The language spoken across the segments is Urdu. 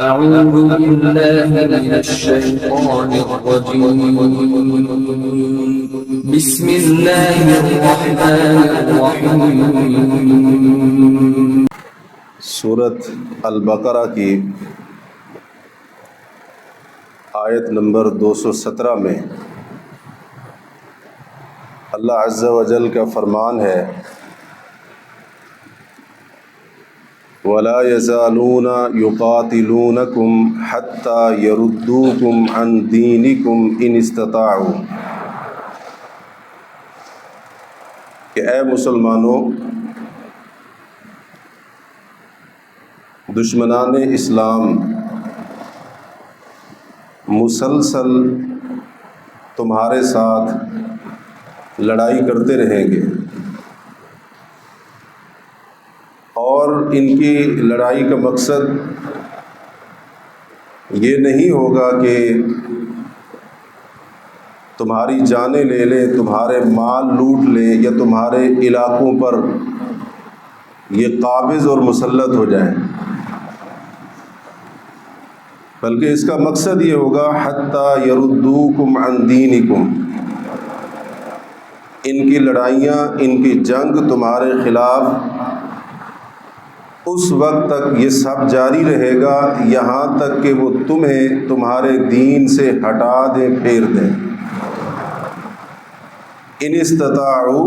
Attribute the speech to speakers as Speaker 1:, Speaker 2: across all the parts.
Speaker 1: أعوذ بالله من الشيطان الرجيم. بسم الله الرحمن الرحيم.
Speaker 2: سورۃ البقرہ کی آیت نمبر 217 میں اللہ عز و جل کا فرمان ہے وَلَا يَزَالُونَ يُقَاتِلُونَكُمْ حَتَّى يَرُدُّوكُمْ عَنْ دِينِكُمْ إِنِ اسْتَطَاعُوا، کہ اے مسلمانوں، دشمنان اسلام مسلسل تمہارے ساتھ لڑائی کرتے رہیں گے، اور ان کی لڑائی کا مقصد یہ نہیں ہوگا کہ تمہاری جانیں لے لیں، تمہارے مال لوٹ لیں، یا تمہارے علاقوں پر یہ قابض اور مسلط ہو جائیں، بلکہ اس کا مقصد یہ ہوگا حتیٰ یردوکم عن دینکم، ان کی لڑائیاں، ان کی جنگ تمہارے خلاف اس وقت تک یہ سب جاری رہے گا یہاں تک کہ وہ تمہیں تمہارے دین سے ہٹا دیں، پھیر دیں۔ ان استطاعوا،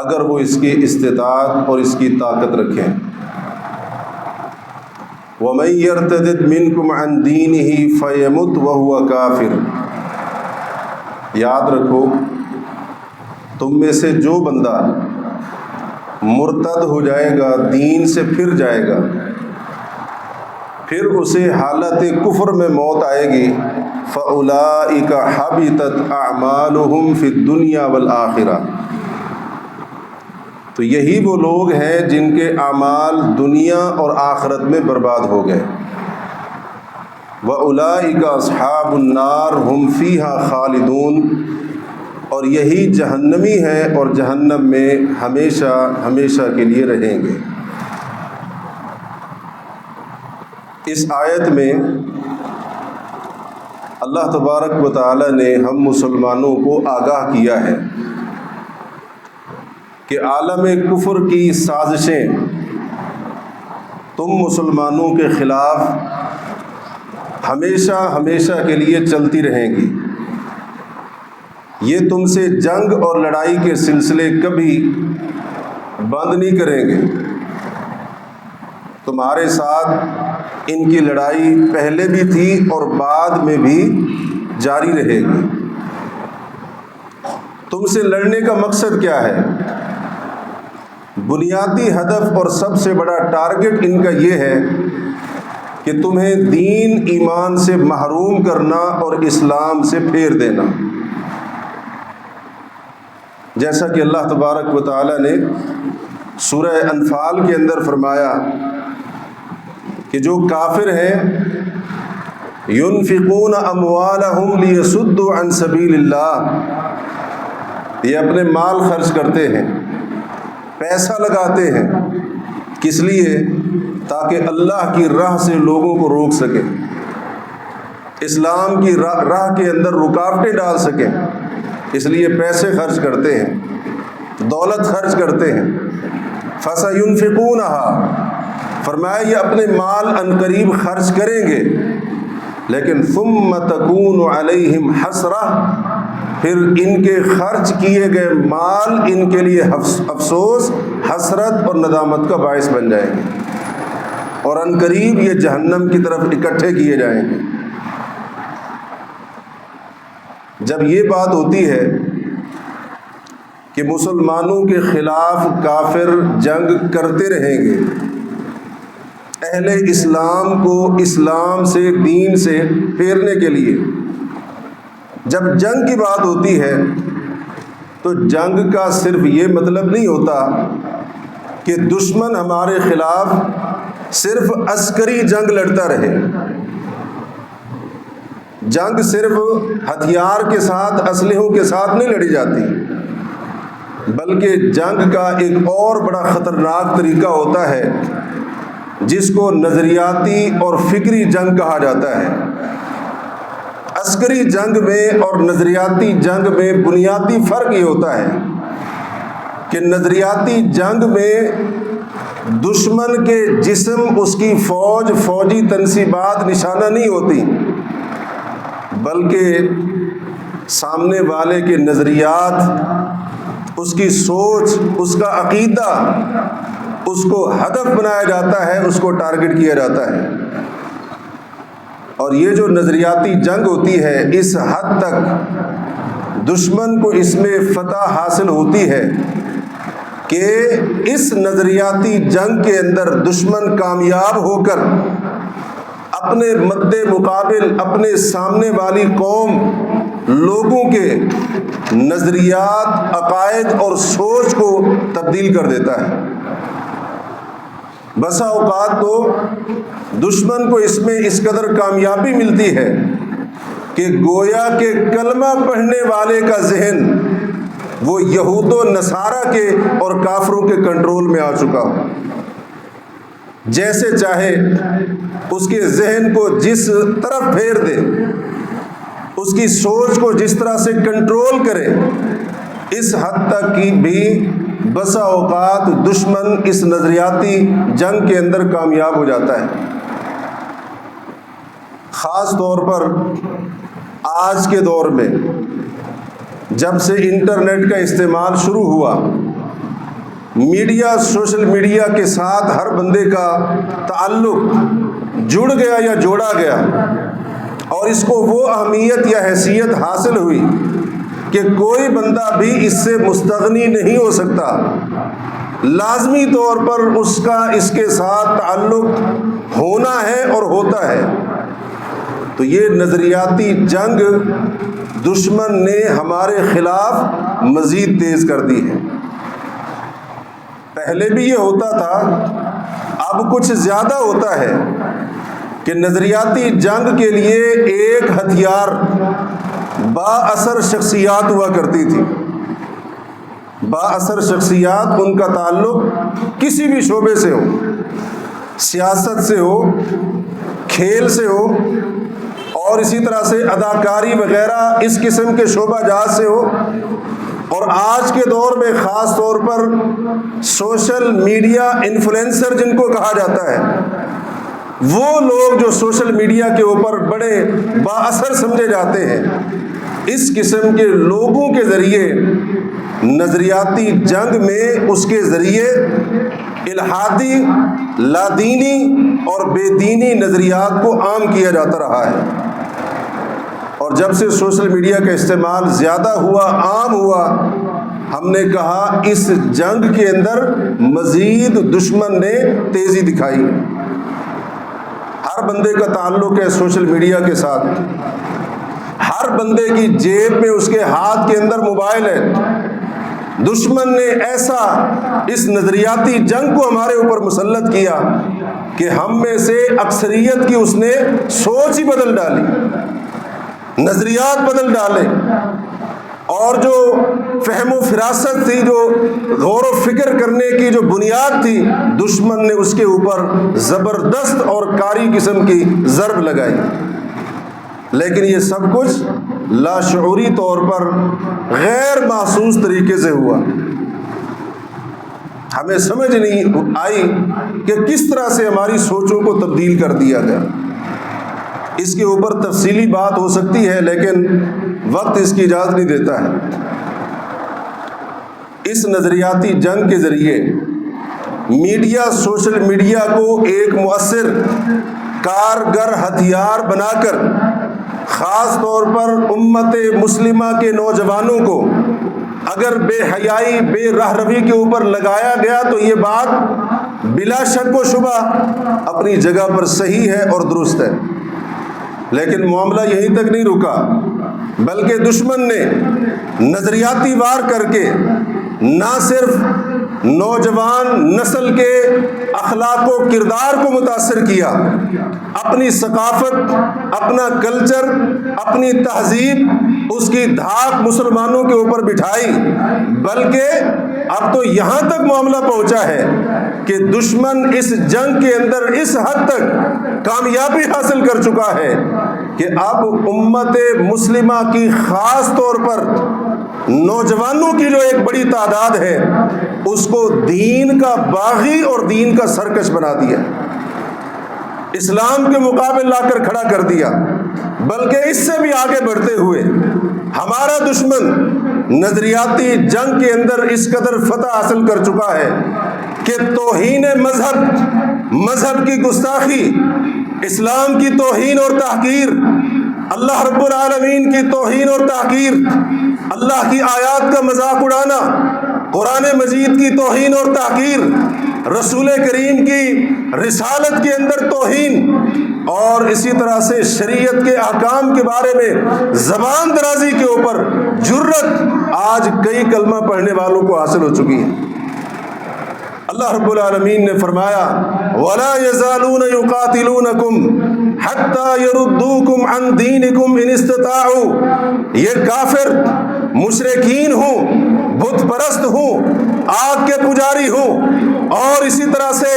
Speaker 2: اگر وہ اس کی استطاعت اور اس کی طاقت رکھیں۔ وَمَن يَرْتَدِدْ مِنْكُمْ عَنْ دِينِهِ فَيَمُتْ وَهُوَ كَافِرٌ، یاد رکھو تم میں سے جو بندہ مرتد ہو جائے گا، دین سے پھر جائے گا، پھر اسے حالت کفر میں موت آئے گی، فَأُولَئِكَ حَبِطَتْ أَعْمَالُهُمْ فِي الدُّنْيَا وَالْآخِرَةِ، تو یہی وہ لوگ ہیں جن کے اعمال دنیا اور آخرت میں برباد ہو گئے۔ وَأُولَئِكَ أَصْحَابُ النَّارِ هُمْ فِيهَا خَالِدُونَ، اور یہی جہنمی ہیں اور جہنم میں ہمیشہ ہمیشہ کے لیے رہیں گے۔ اس آیت میں اللہ تبارک و تعالی نے ہم مسلمانوں کو آگاہ کیا ہے کہ عالم کفر کی سازشیں تم مسلمانوں کے خلاف ہمیشہ ہمیشہ کے لیے چلتی رہیں گی۔ یہ تم سے جنگ اور لڑائی کے سلسلے کبھی بند نہیں کریں گے، تمہارے ساتھ ان کی لڑائی پہلے بھی تھی اور بعد میں بھی جاری رہے گی۔ تم سے لڑنے کا مقصد کیا ہے؟ بنیادی ہدف اور سب سے بڑا ٹارگٹ ان کا یہ ہے کہ تمہیں دین ایمان سے محروم کرنا اور اسلام سے پھیر دینا، جیسا کہ اللہ تبارک و تعالی نے سورہ انفال کے اندر فرمایا کہ جو کافر ہیں ينفقون اموالهم ليصدوا عن سبيل اللہ، یہ اپنے مال خرچ کرتے ہیں، پیسہ لگاتے ہیں، کس لیے؟ تاکہ اللہ کی راہ سے لوگوں کو روک سکیں، اسلام کی راہ کے اندر رکاوٹیں ڈال سکیں، اس لیے پیسے خرچ کرتے ہیں، دولت خرچ کرتے ہیں۔ فَسَيُنْفِقُونَهَا، فرمایا یہ اپنے مال عنقریب خرچ کریں گے، لیکن ثُمَّ تَكُونُ عَلَيْهِمْ حَسْرَةٌ، پھر ان کے خرچ کیے گئے مال ان کے لیے افسوس، حسرت اور ندامت کا باعث بن جائیں گے، اور عنقریب یہ جہنم کی طرف اکٹھے کیے جائیں گے۔ جب یہ بات ہوتی ہے کہ مسلمانوں کے خلاف کافر جنگ کرتے رہیں گے، اہل اسلام کو اسلام سے، دین سے پھیرنے کے لیے جب جنگ کی بات ہوتی ہے تو جنگ کا صرف یہ مطلب نہیں ہوتا کہ دشمن ہمارے خلاف صرف عسکری جنگ لڑتا رہے۔ جنگ صرف ہتھیار کے ساتھ، اسلحوں کے ساتھ نہیں لڑی جاتی، بلکہ جنگ کا ایک اور بڑا خطرناک طریقہ ہوتا ہے جس کو نظریاتی اور فکری جنگ کہا جاتا ہے۔ عسکری جنگ میں اور نظریاتی جنگ میں بنیادی فرق یہ ہوتا ہے کہ نظریاتی جنگ میں دشمن کے جسم، اس کی فوج، فوجی تنصیبات نشانہ نہیں ہوتی، بلکہ سامنے والے کے نظریات، اس کی سوچ، اس کا عقیدہ، اس کو ہدف بنایا جاتا ہے، اس کو ٹارگٹ کیا جاتا ہے۔ اور یہ جو نظریاتی جنگ ہوتی ہے، اس حد تک دشمن کو اس میں فتح حاصل ہوتی ہے کہ اس نظریاتی جنگ کے اندر دشمن کامیاب ہو کر اپنے مد مقابل، اپنے سامنے والی قوم، لوگوں کے نظریات، عقائد اور سوچ کو تبدیل کر دیتا ہے۔ بسا اوقات تو دشمن کو اس میں اس قدر کامیابی ملتی ہے کہ گویا کہ کلمہ پڑھنے والے کا ذہن وہ یہود و نصارہ کے اور کافروں کے کنٹرول میں آ چکا ہو۔ جیسے چاہے اس کے ذہن کو جس طرف پھیر دے، اس کی سوچ کو جس طرح سے کنٹرول کرے، اس حد تک کی بھی بسا اوقات دشمن اس نظریاتی جنگ کے اندر کامیاب ہو جاتا ہے۔ خاص طور پر آج کے دور میں جب سے انٹرنیٹ کا استعمال شروع ہوا، میڈیا، سوشل میڈیا کے ساتھ ہر بندے کا تعلق جڑ گیا یا جوڑا گیا، اور اس کو وہ اہمیت یا حیثیت حاصل ہوئی کہ کوئی بندہ بھی اس سے مستغنی نہیں ہو سکتا، لازمی طور پر اس کا اس کے ساتھ تعلق ہونا ہے اور ہوتا ہے۔ تو یہ نظریاتی جنگ دشمن نے ہمارے خلاف مزید تیز کر دی ہے۔ پہلے بھی یہ ہوتا تھا، اب کچھ زیادہ ہوتا ہے کہ نظریاتی جنگ کے لیے ایک ہتھیار با اثر شخصیات ہوا کرتی تھی۔ با اثر شخصیات، ان کا تعلق کسی بھی شعبے سے ہو، سیاست سے ہو، کھیل سے ہو، اور اسی طرح سے اداکاری وغیرہ اس قسم کے شعبہ جات سے ہو۔ اور آج کے دور میں خاص طور پر سوشل میڈیا انفلوئنسر جن کو کہا جاتا ہے، وہ لوگ جو سوشل میڈیا کے اوپر بڑے با اثر سمجھے جاتے ہیں، اس قسم کے لوگوں کے ذریعے نظریاتی جنگ میں اس کے ذریعے الحادی، لادینی اور بے دینی نظریات کو عام کیا جاتا رہا ہے۔ اور جب سے سوشل میڈیا کا استعمال زیادہ ہوا، عام ہوا، ہم نے کہا اس جنگ کے اندر مزید دشمن نے تیزی دکھائی۔ ہر بندے کا تعلق ہے سوشل میڈیا کے ساتھ، ہر بندے کی جیب میں، اس کے ہاتھ کے اندر موبائل ہے۔ دشمن نے ایسا اس نظریاتی جنگ کو ہمارے اوپر مسلط کیا کہ ہم میں سے اکثریت کی اس نے سوچ ہی بدل ڈالی، نظریات بدل ڈالے، اور جو فہم و فراست تھی، جو غور و فکر کرنے کی جو بنیاد تھی، دشمن نے اس کے اوپر زبردست اور کاری قسم کی ضرب لگائی۔ لیکن یہ سب کچھ لاشعوری طور پر غیر محسوس طریقے سے ہوا۔ ہمیں سمجھ نہیں آئی کہ کس طرح سے ہماری سوچوں کو تبدیل کر دیا گیا۔ اس کے اوپر تفصیلی بات ہو سکتی ہے، لیکن وقت اس کی اجازت نہیں دیتا ہے۔ اس نظریاتی جنگ کے ذریعے میڈیا، سوشل میڈیا کو ایک مؤثر، کارگر ہتھیار بنا کر خاص طور پر امت مسلمہ کے نوجوانوں کو اگر بے حیائی، بے راہ روی کے اوپر لگایا گیا تو یہ بات بلا شک و شبہ اپنی جگہ پر صحیح ہے اور درست ہے۔ لیکن معاملہ یہیں تک نہیں رکا، بلکہ دشمن نے نظریاتی وار کر کے نہ صرف نوجوان نسل کے اخلاق و کردار کو متاثر کیا، اپنی ثقافت، اپنا کلچر، اپنی تہذیب، اس کی دھاک مسلمانوں کے اوپر بٹھائی، بلکہ اب تو یہاں تک معاملہ پہنچا ہے کہ دشمن اس جنگ کے اندر اس حد تک کامیابی حاصل کر چکا ہے کہ اب امت مسلمہ کی خاص طور پر نوجوانوں کی جو ایک بڑی تعداد ہے اس کو دین کا باغی اور دین کا سرکش بنا دیا، اسلام کے مقابل لا کر کھڑا کر دیا۔ بلکہ اس سے بھی آگے بڑھتے ہوئے ہمارا دشمن نظریاتی جنگ کے اندر اس قدر فتح حاصل کر چکا ہے کہ توہین مذہب کی گستاخی، اسلام کی توہین اور تحقیر، اللہ رب العالمین کی توہین اور تحقیر، اللہ کی آیات کا مذاق اڑانا، قرآن مجید کی توہین اور تحقیر، رسول کریم کی رسالت کے اندر توہین، اور اسی طرح سے شریعت کے احکام کے بارے میں زبان درازی کے اوپر جرت آج کئی کلمہ پڑھنے والوں کو حاصل ہو چکی ہے۔ اللہ رب العالمین نے فرمایا وَلَا يَزَالُونَ يُقَاتِلُونَكُمْ حَتَّى يَرُدُّوكُمْ عَنْ دِينِكُمْ إِنِ اسْتَطَاعُوا، یہ کافر مشرکین ہوں، بت پرست ہوں، آگ کے پجاری ہوں، اور اسی طرح سے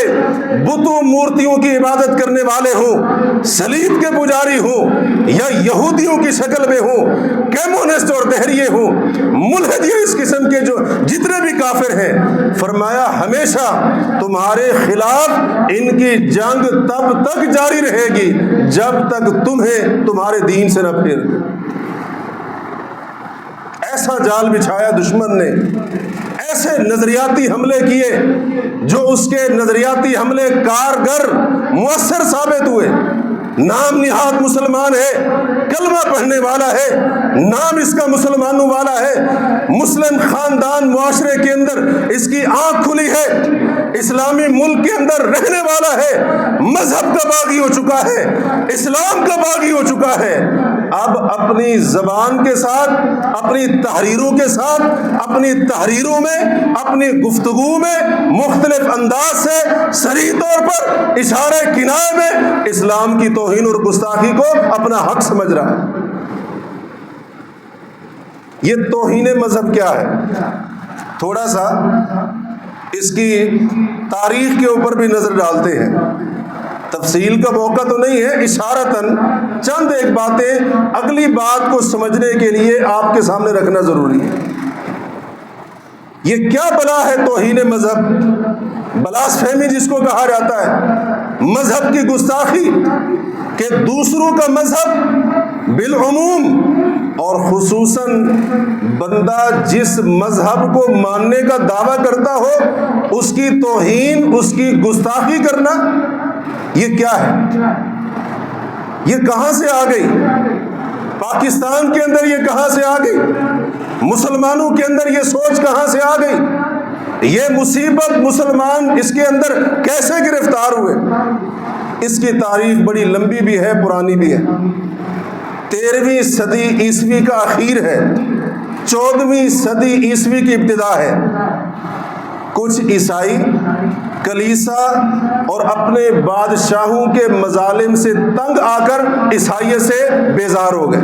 Speaker 2: بتوں مورتیوں کی عبادت کرنے والے ہوں، صلیب کے پجاری ہوں، یا یہودیوں کی شکل میں ہوں، کمیونسٹ اور دہریے ہوں، ملحد یا اس قسم کے جو جتنے بھی کافر ہیں، فرمایا ہمیشہ تمہارے خلاف ان کی جنگ تب تک جاری رہے گی جب تک تمہیں تمہارے دین سے نہ پھیر دے۔ ایسا جال بچھایا دشمن نے، ایسے نظریاتی حملے کیے جو اس کے نظریاتی حملے کارگر مؤثر ثابت ہوئے۔ نام نہاد مسلمان ہے، کلمہ پڑھنے والا ہے، نام اس کا مسلمانوں والا ہے، مسلم خاندان معاشرے کے اندر اس کی آنکھ کھلی ہے، اسلامی ملک کے اندر رہنے والا ہے، مذہب کا باغی ہو چکا ہے، اسلام کا باغی ہو چکا ہے۔ اب اپنی زبان کے ساتھ، اپنی تحریروں کے ساتھ، اپنی تحریروں میں، اپنی گفتگو میں مختلف انداز سے صریح طور پر اشارے کنایے میں اسلام کی توہین اور گستاخی کو اپنا حق سمجھ رہا ہے۔ یہ توہین مذہب کیا ہے؟ تھوڑا سا اس کی تاریخ کے اوپر بھی نظر ڈالتے ہیں۔ تفصیل کا موقع تو نہیں ہے، اشارتاً چند ایک باتیں اگلی بات کو سمجھنے کے لیے آپ کے سامنے رکھنا ضروری ہے۔ یہ کیا بلا ہے توہین مذہب؟ بلاسفیمی جس کو کہا جاتا ہے، مذہب کی گستاخی، کہ دوسروں کا مذہب بالعموم اور خصوصاً بندہ جس مذہب کو ماننے کا دعویٰ کرتا ہو اس کی توہین، اس کی گستاخی کرنا، یہ کیا ہے؟ یہ کہاں سے آ گئی؟ پاکستان کے اندر یہ کہاں سے آ گئی؟ مسلمانوں کے اندر یہ سوچ کہاں سے آ گئی؟ یہ مصیبت مسلمان اس کے اندر کیسے گرفتار ہوئے؟ اس کی تاریخ بڑی لمبی بھی ہے، پرانی بھی ہے۔ 13ویں صدی عیسوی کا اخیر ہے، 14ویں صدی عیسوی کی ابتدا ہے۔ کچھ عیسائی کلیسا اور اپنے بادشاہوں کے مظالم سے تنگ آ کر عیسائیت سے بیزار ہو گئے،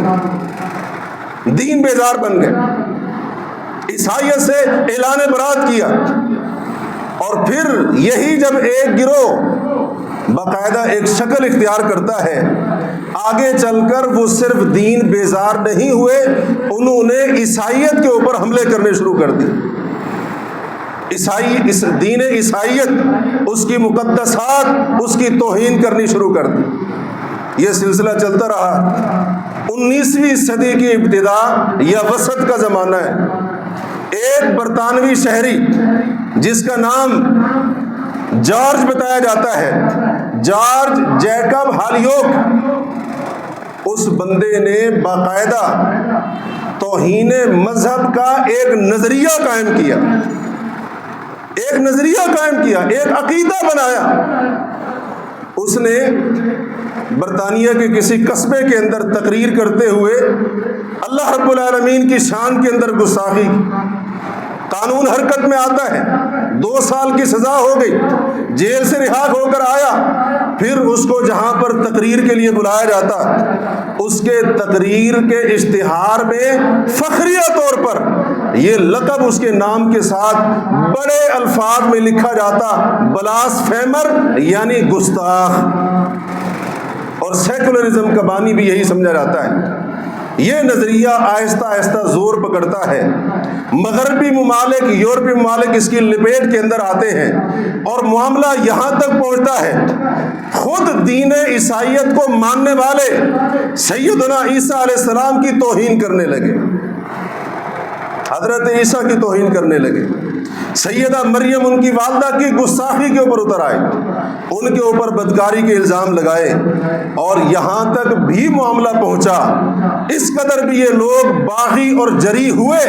Speaker 2: دین بیزار بن گئے، عیسائیت سے اعلان برات کیا۔ اور پھر یہی جب ایک گروہ باقاعدہ ایک شکل اختیار کرتا ہے، آگے چل کر وہ صرف دین بیزار نہیں ہوئے، انہوں نے عیسائیت کے اوپر حملے کرنے شروع کر دیے۔ اس دین عیسائیت، اس کی مقدسات، اس کی توہین کرنی شروع کر دی۔ یہ سلسلہ چلتا رہا۔ 19ویں صدی کی ابتدا یا وسط کا زمانہ ہے۔ ایک برطانوی شہری جس کا نام جارج بتایا جاتا ہے، جارج جیکب ہالیوک، اس بندے نے باقاعدہ توہین مذہب کا ایک نظریہ قائم کیا، ایک عقیدہ بنایا۔ اس نے برطانیہ کے کسی قصبے کے اندر تقریر کرتے ہوئے اللہ رب العالمین کی شان کے اندر گستاخی، قانون حرکت میں آتا ہے، 2 سال کی سزا ہو گئی، جیل سے رہا ہو کر آیا، پھر اس کو جہاں پر تقریر کے لیے بلایا جاتا، اس کے تقریر کے اشتہار میں فخریہ طور پر یہ لقب اس کے نام کے ساتھ بڑے الفاظ میں لکھا جاتا، بلاسفیمر یعنی گستاخ، اور سیکولرزم کا بانی بھی یہی سمجھا جاتا ہے۔ یہ نظریہ آہستہ آہستہ زور پکڑتا ہے، مغربی ممالک، یورپی ممالک اس کی لپیٹ کے اندر آتے ہیں، اور معاملہ یہاں تک پہنچتا ہے خود دین عیسائیت کو ماننے والے سیدنا عیسیٰ علیہ السلام کی توہین کرنے لگے، حضرت عیسیٰ کی توہین کرنے لگے۔ سیدہ مریم ان کی والدہ کی گستاخی کے اوپر اتر آئے، ان کے اوپر بدکاری کے الزام لگائے، اور یہاں تک بھی معاملہ پہنچا، اس قدر بھی یہ لوگ باغی اور جری ہوئے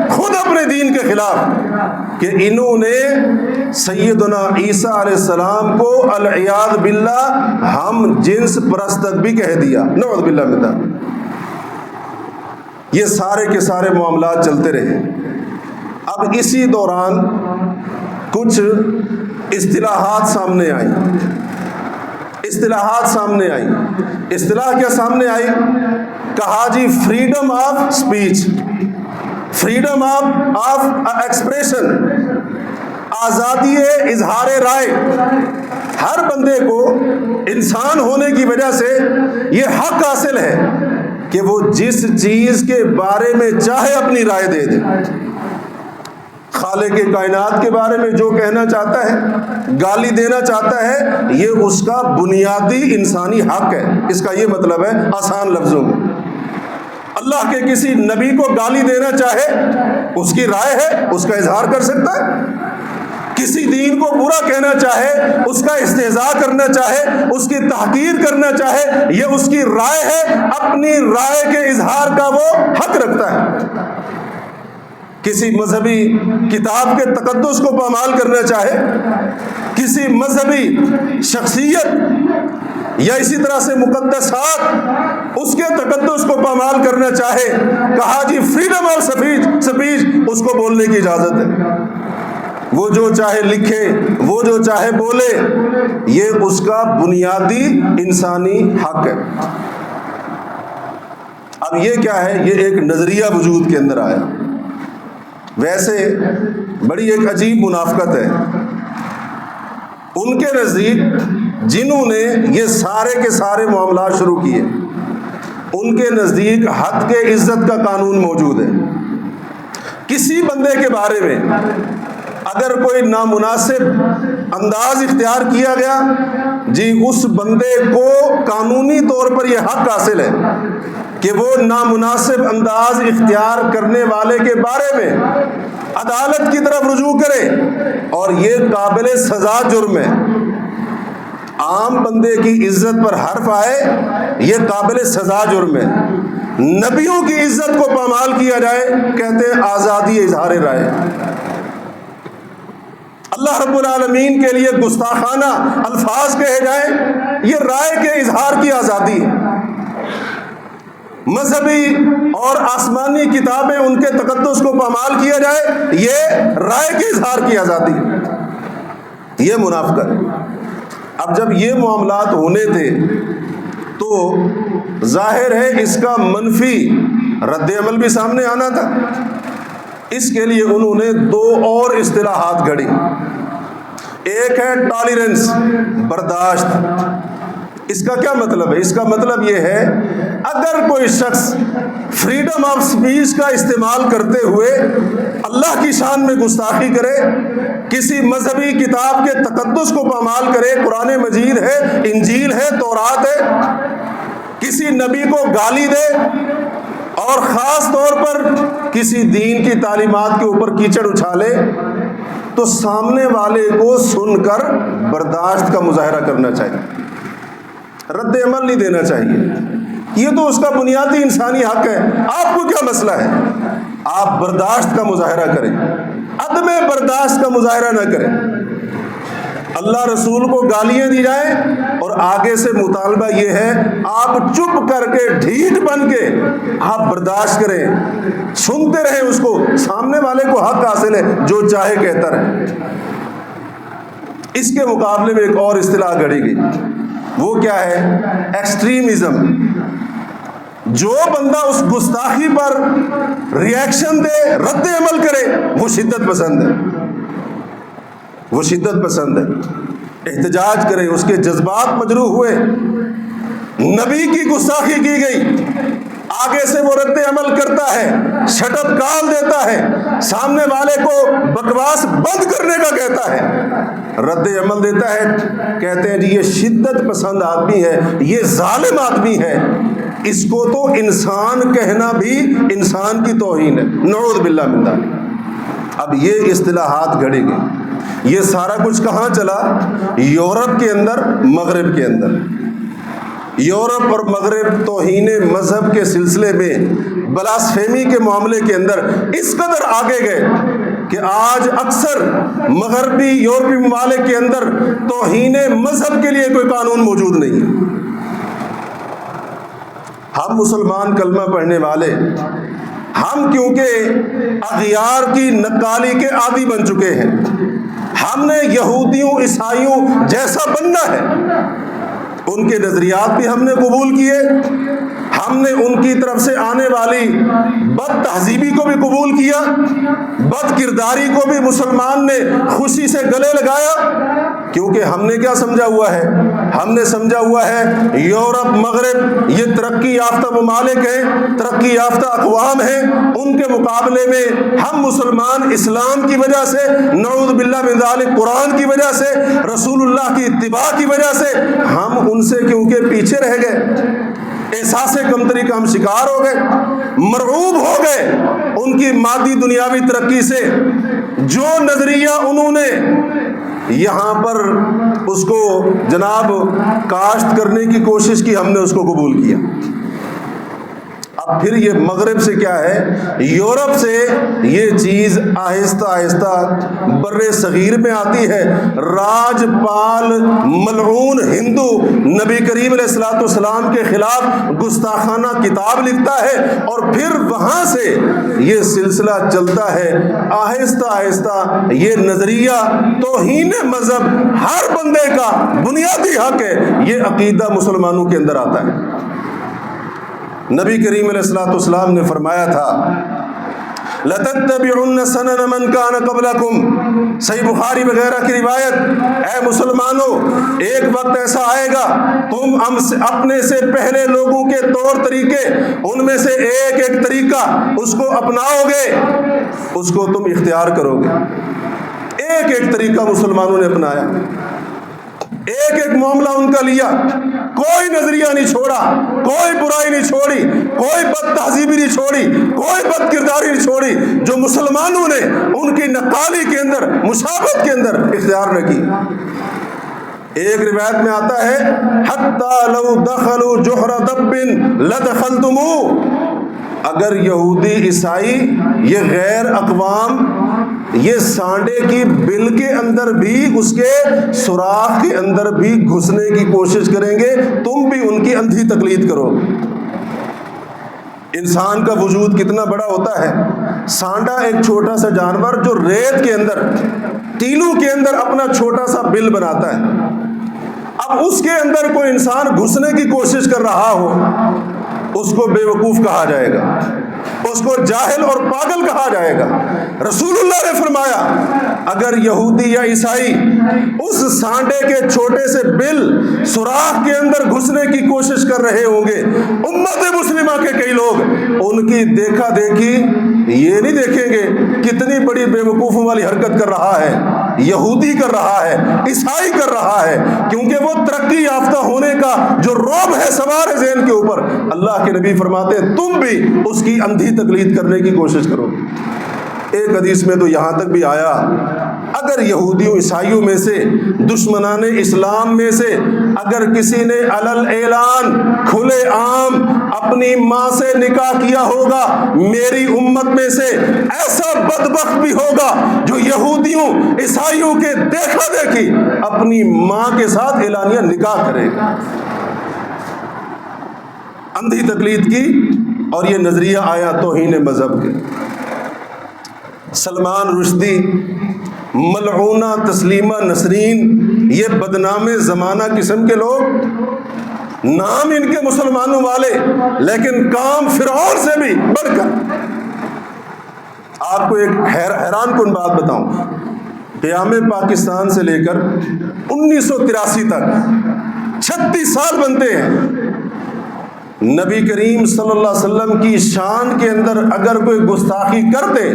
Speaker 2: خود اپنے دین کے خلاف کہ انہوں نے سیدنا عیسیٰ علیہ السلام کو العیاذ باللہ ہم جنس پرستک بھی کہہ دیا، نعوذ باللہ من ذلک۔ یہ سارے کے سارے معاملات چلتے رہے۔ اب اسی دوران کچھ اصطلاحات سامنے آئیں۔ اصطلاح کیا سامنے آئی؟ کہا جی freedom of speech, freedom of expression, آزادی اظہار رائے۔ ہر بندے کو انسان ہونے کی وجہ سے یہ حق حاصل ہے کہ وہ جس چیز کے بارے میں چاہے اپنی رائے دے دے۔ خالق کائنات کے بارے میں جو کہنا چاہتا ہے، گالی دینا چاہتا ہے، یہ اس کا بنیادی انسانی حق ہے۔ اس کا یہ مطلب ہے آسان لفظوں میں، اللہ کے کسی نبی کو گالی دینا چاہے، اس کی رائے ہے، اس کا اظہار کر سکتا ہے۔ کسی دین کو برا کہنا چاہے، اس کا استہزاء کرنا چاہے، اس کی تحقیر کرنا چاہے، یہ اس کی رائے ہے، اپنی رائے کے اظہار کا وہ حق رکھتا ہے۔ کسی مذہبی کتاب کے تقدس کو پامال کرنا چاہے، کسی مذہبی شخصیت یا اسی طرح سے مقدسات اس کے تقدس کو پامال کرنا چاہے، کہا جی فریڈم آف سپیچ، اس کو بولنے کی اجازت ہے۔ وہ جو چاہے لکھے، وہ جو چاہے بولے، یہ اس کا بنیادی انسانی حق ہے۔ اب یہ کیا ہے؟ یہ ایک نظریہ وجود کے اندر آیا۔ ویسے بڑی ایک عجیب منافقت ہے ان کے نزدیک، جنہوں نے یہ سارے کے سارے معاملات شروع کیے، ان کے نزدیک حد کے عزت کا قانون موجود ہے۔ کسی بندے کے بارے میں اگر کوئی نامناسب انداز اختیار کیا گیا، جی اس بندے کو قانونی طور پر یہ حق حاصل ہے کہ وہ نامناسب انداز اختیار کرنے والے کے بارے میں عدالت کی طرف رجوع کرے، اور یہ قابل سزا جرم ہے۔ عام بندے کی عزت پر حرف آئے، یہ قابل سزا جرم ہے۔ نبیوں کی عزت کو پامال کیا جائے، کہتے ہیں آزادی اظہار رائے۔ اللہ رب العالمین کے لیے گستاخانہ الفاظ کہے جائیں، یہ رائے کے اظہار کی آزادی ہے۔ مذہبی اور آسمانی کتابیں ان کے تقدس کو پامال کیا جائے، یہ رائے کے اظہار کی آزادی ہے۔ یہ منافقت۔ اب جب یہ معاملات ہونے تھے تو ظاہر ہے اس کا منفی رد عمل بھی سامنے آنا تھا۔ اس کے لیے انہوں نے دو اور اصطلاحات گھڑی۔ ایک ہے ٹالرنس، برداشت۔ اس کا کیا مطلب ہے؟ اس کا مطلب یہ ہے اگر کوئی شخص فریڈم آف سپیچ کا استعمال کرتے ہوئے اللہ کی شان میں گستاخی کرے، کسی مذہبی کتاب کے تقدس کو پامال کرے، قرآن مجید ہے، انجیل ہے، تورات ہے، کسی نبی کو گالی دے، اور خاص طور پر کسی دین کی تعلیمات کے اوپر کیچڑ اچھالے، تو سامنے والے کو سن کر برداشت کا مظاہرہ کرنا چاہیے، رد عمل نہیں دینا چاہیے۔ یہ تو اس کا بنیادی انسانی حق ہے۔ آپ کو کیا مسئلہ ہے؟ آپ برداشت کا مظاہرہ کریں، عدم برداشت کا مظاہرہ نہ کریں۔ اللہ رسول کو گالیاں دی جائیں اور آگے سے مطالبہ یہ ہے آپ چپ کر کے ڈھیٹ بن کے آپ برداشت کریں، سنتے رہیں اس کو، سامنے والے کو حق حاصل ہے جو چاہے کہتا رہے۔ اس کے مقابلے میں ایک اور اصطلاح گھڑی گئی، وہ کیا ہے؟ ایکسٹریمزم۔ جو بندہ اس گستاخی پر ریئیکشن دے، رد عمل کرے، وہ شدت پسند ہے، وہ شدت پسند ہے، احتجاج کرے، اس کے جذبات مجروح ہوئے، نبی کی گستاخی کی گئی، آگے سے وہ رد عمل کرتا ہے، شٹ اپ کال دیتا ہے، سامنے والے کو بکواس بند کرنے کا کہتا ہے، رد عمل دیتا ہے، کہتے ہیں جی یہ شدت پسند آدمی ہے، یہ ظالم آدمی ہے، اس کو تو انسان کہنا بھی انسان کی توہین ہے، نعوذ باللہ من ذالک۔ اب یہ اصطلاحات گھڑی گئی، یہ سارا کچھ کہاں چلا؟ یورپ کے اندر، مغرب کے اندر۔ یورپ اور مغرب توہین مذہب کے سلسلے میں، بلاسفیمی کے معاملے کے اندر اس قدر آگے گئے کہ آج اکثر مغربی یورپی ممالک کے اندر توہین مذہب کے لیے کوئی قانون موجود نہیں ہے۔ ہم مسلمان کلمہ پڑھنے والے، ہم کیونکہ اغیار کی نقالی کے عادی بن چکے ہیں، ہم نے یہودیوں عیسائیوں جیسا بننا ہے، ان کے نظریات بھی ہم نے قبول کیے، ہم نے ان کی طرف سے آنے والی بد تہذیبی کو بھی قبول کیا، بد کرداری کو بھی مسلمان نے خوشی سے گلے لگایا، کیونکہ ہم نے کیا سمجھا ہوا ہے؟ ہم نے سمجھا ہوا ہے یورپ مغرب یہ ترقی یافتہ ممالک ہیں، ترقی یافتہ اقوام ہیں، ان کے مقابلے میں ہم مسلمان اسلام کی وجہ سے، نعوذ باللہ من ذالک، قرآن کی وجہ سے، رسول اللہ کی اتباع کی وجہ سے ہم ان سے کیونکہ پیچھے رہ گئے، احساس کمتری کا ہم شکار ہو گئے، مرعوب ہو گئے ان کی مادی دنیاوی ترقی سے۔ جو نظریہ انہوں نے یہاں پر اس کو جناب کاشت کرنے کی کوشش کی، ہم نے اس کو قبول کیا۔ اب پھر یہ مغرب سے کیا ہے، یورپ سے یہ چیز آہستہ آہستہ بر صغیر میں آتی ہے۔ راج پال ملعون ہندو نبی کریم علیہ الصلوۃ والسلام کے خلاف گستاخانہ کتاب لکھتا ہے، اور پھر وہاں سے یہ سلسلہ چلتا ہے، آہستہ آہستہ یہ نظریہ توہین مذہب ہر بندے کا بنیادی حق ہے، یہ عقیدہ مسلمانوں کے اندر آتا ہے۔ نبی کریم علیہ الصلوۃ والسلام نے فرمایا تھا لَتَتَّبِعُنَّ سَنَنَ مَنْ كَانَ قَبْلَكُمْ، صحیح بخاری وغیرہ کی روایت، اے مسلمانوں ایک وقت ایسا آئے گا تم اپنے سے پہلے لوگوں کے طور طریقے، ان میں سے ایک ایک طریقہ اس کو اپناؤ گے، اس کو تم اختیار کرو گے۔ ایک ایک طریقہ مسلمانوں نے اپنایا، ایک ایک معاملہ ان کا لیا، کوئی نظریہ نہیں چھوڑا، کوئی برائی نہیں چھوڑی، کوئی بد تہذیبی نہیں چھوڑی، کوئی بد کرداری نہیں چھوڑی، جو مسلمانوں نے ان کی نقالی کے اندر، مشابہت کے اندر اختیار نہ کی۔ ایک روایت میں آتا ہے حَتَّى لَوْ دَخَلُوا جُحْرَ دَبٍّ لَدَخَلْتُمُوهُ، اگر یہودی عیسائی یہ غیر اقوام یہ سانڈے کی بل کے اندر بھی، اس کے سوراخ کے اندر بھی گھسنے کی کوشش کریں گے، تم بھی ان کی اندھی تقلید کرو۔ انسان کا وجود کتنا بڑا ہوتا ہے، سانڈا ایک چھوٹا سا جانور جو ریت کے اندر، ٹینوں کے اندر اپنا چھوٹا سا بل بناتا ہے، اب اس کے اندر کوئی انسان گھسنے کی کوشش کر رہا ہو، اس کو بے وقوف کہا جائے گا، اس کو جاہل اور پاگل کہا جائے گا۔ رسول اللہ نے فرمایا اگر یہودی یا عیسائی اس سانڈے کے چھوٹے سے بل سوراخ کے اندر گھسنے کی کوشش کر رہے ہوں گے، امت مسلمہ کے کئی لوگ ان کی دیکھا دیکھی یہ نہیں دیکھیں گے کتنی بڑی بے وقوفوں والی حرکت کر رہا ہے، یہودی کر رہا ہے، عیسائی کر رہا ہے، کیونکہ وہ ترقی یافتہ ہونے کا جو رعب ہے سوار ہے ذہن کے اوپر، اللہ کے نبی فرماتے ہیں تم بھی اس کی اندھی تقلید کرنے کی کوشش کرو۔ ایک حدیث میں تو یہاں تک بھی آیا اگر یہودیوں عیسائیوں میں سے، دشمنان اسلام میں سے اگر کسی نے علل اعلان کھلے عام اپنی ماں سے نکاح کیا ہوگا، میری امت میں سے ایسا بدبخت بھی ہوگا جو یہودیوں عیسائیوں کے دیکھا دیکھی اپنی ماں کے ساتھ اعلانیہ نکاح کرے گا۔ اندھی تقلید کی، اور یہ نظریہ آیا توہین مذہب کے۔ سلمان رشدی، ملعونہ تسلیمہ نسرین، یہ بدنام زمانہ قسم کے لوگ نام ان کے مسلمانوں والے، لیکن کام فرعون سے بھی بڑھ کر۔ آپ کو ایک حیران کن بات بتاؤں، قیام پاکستان سے لے کر 1983 تک 36 سال بنتے ہیں، نبی کریم صلی اللہ علیہ وسلم کی شان کے اندر اگر کوئی گستاخی کرتے،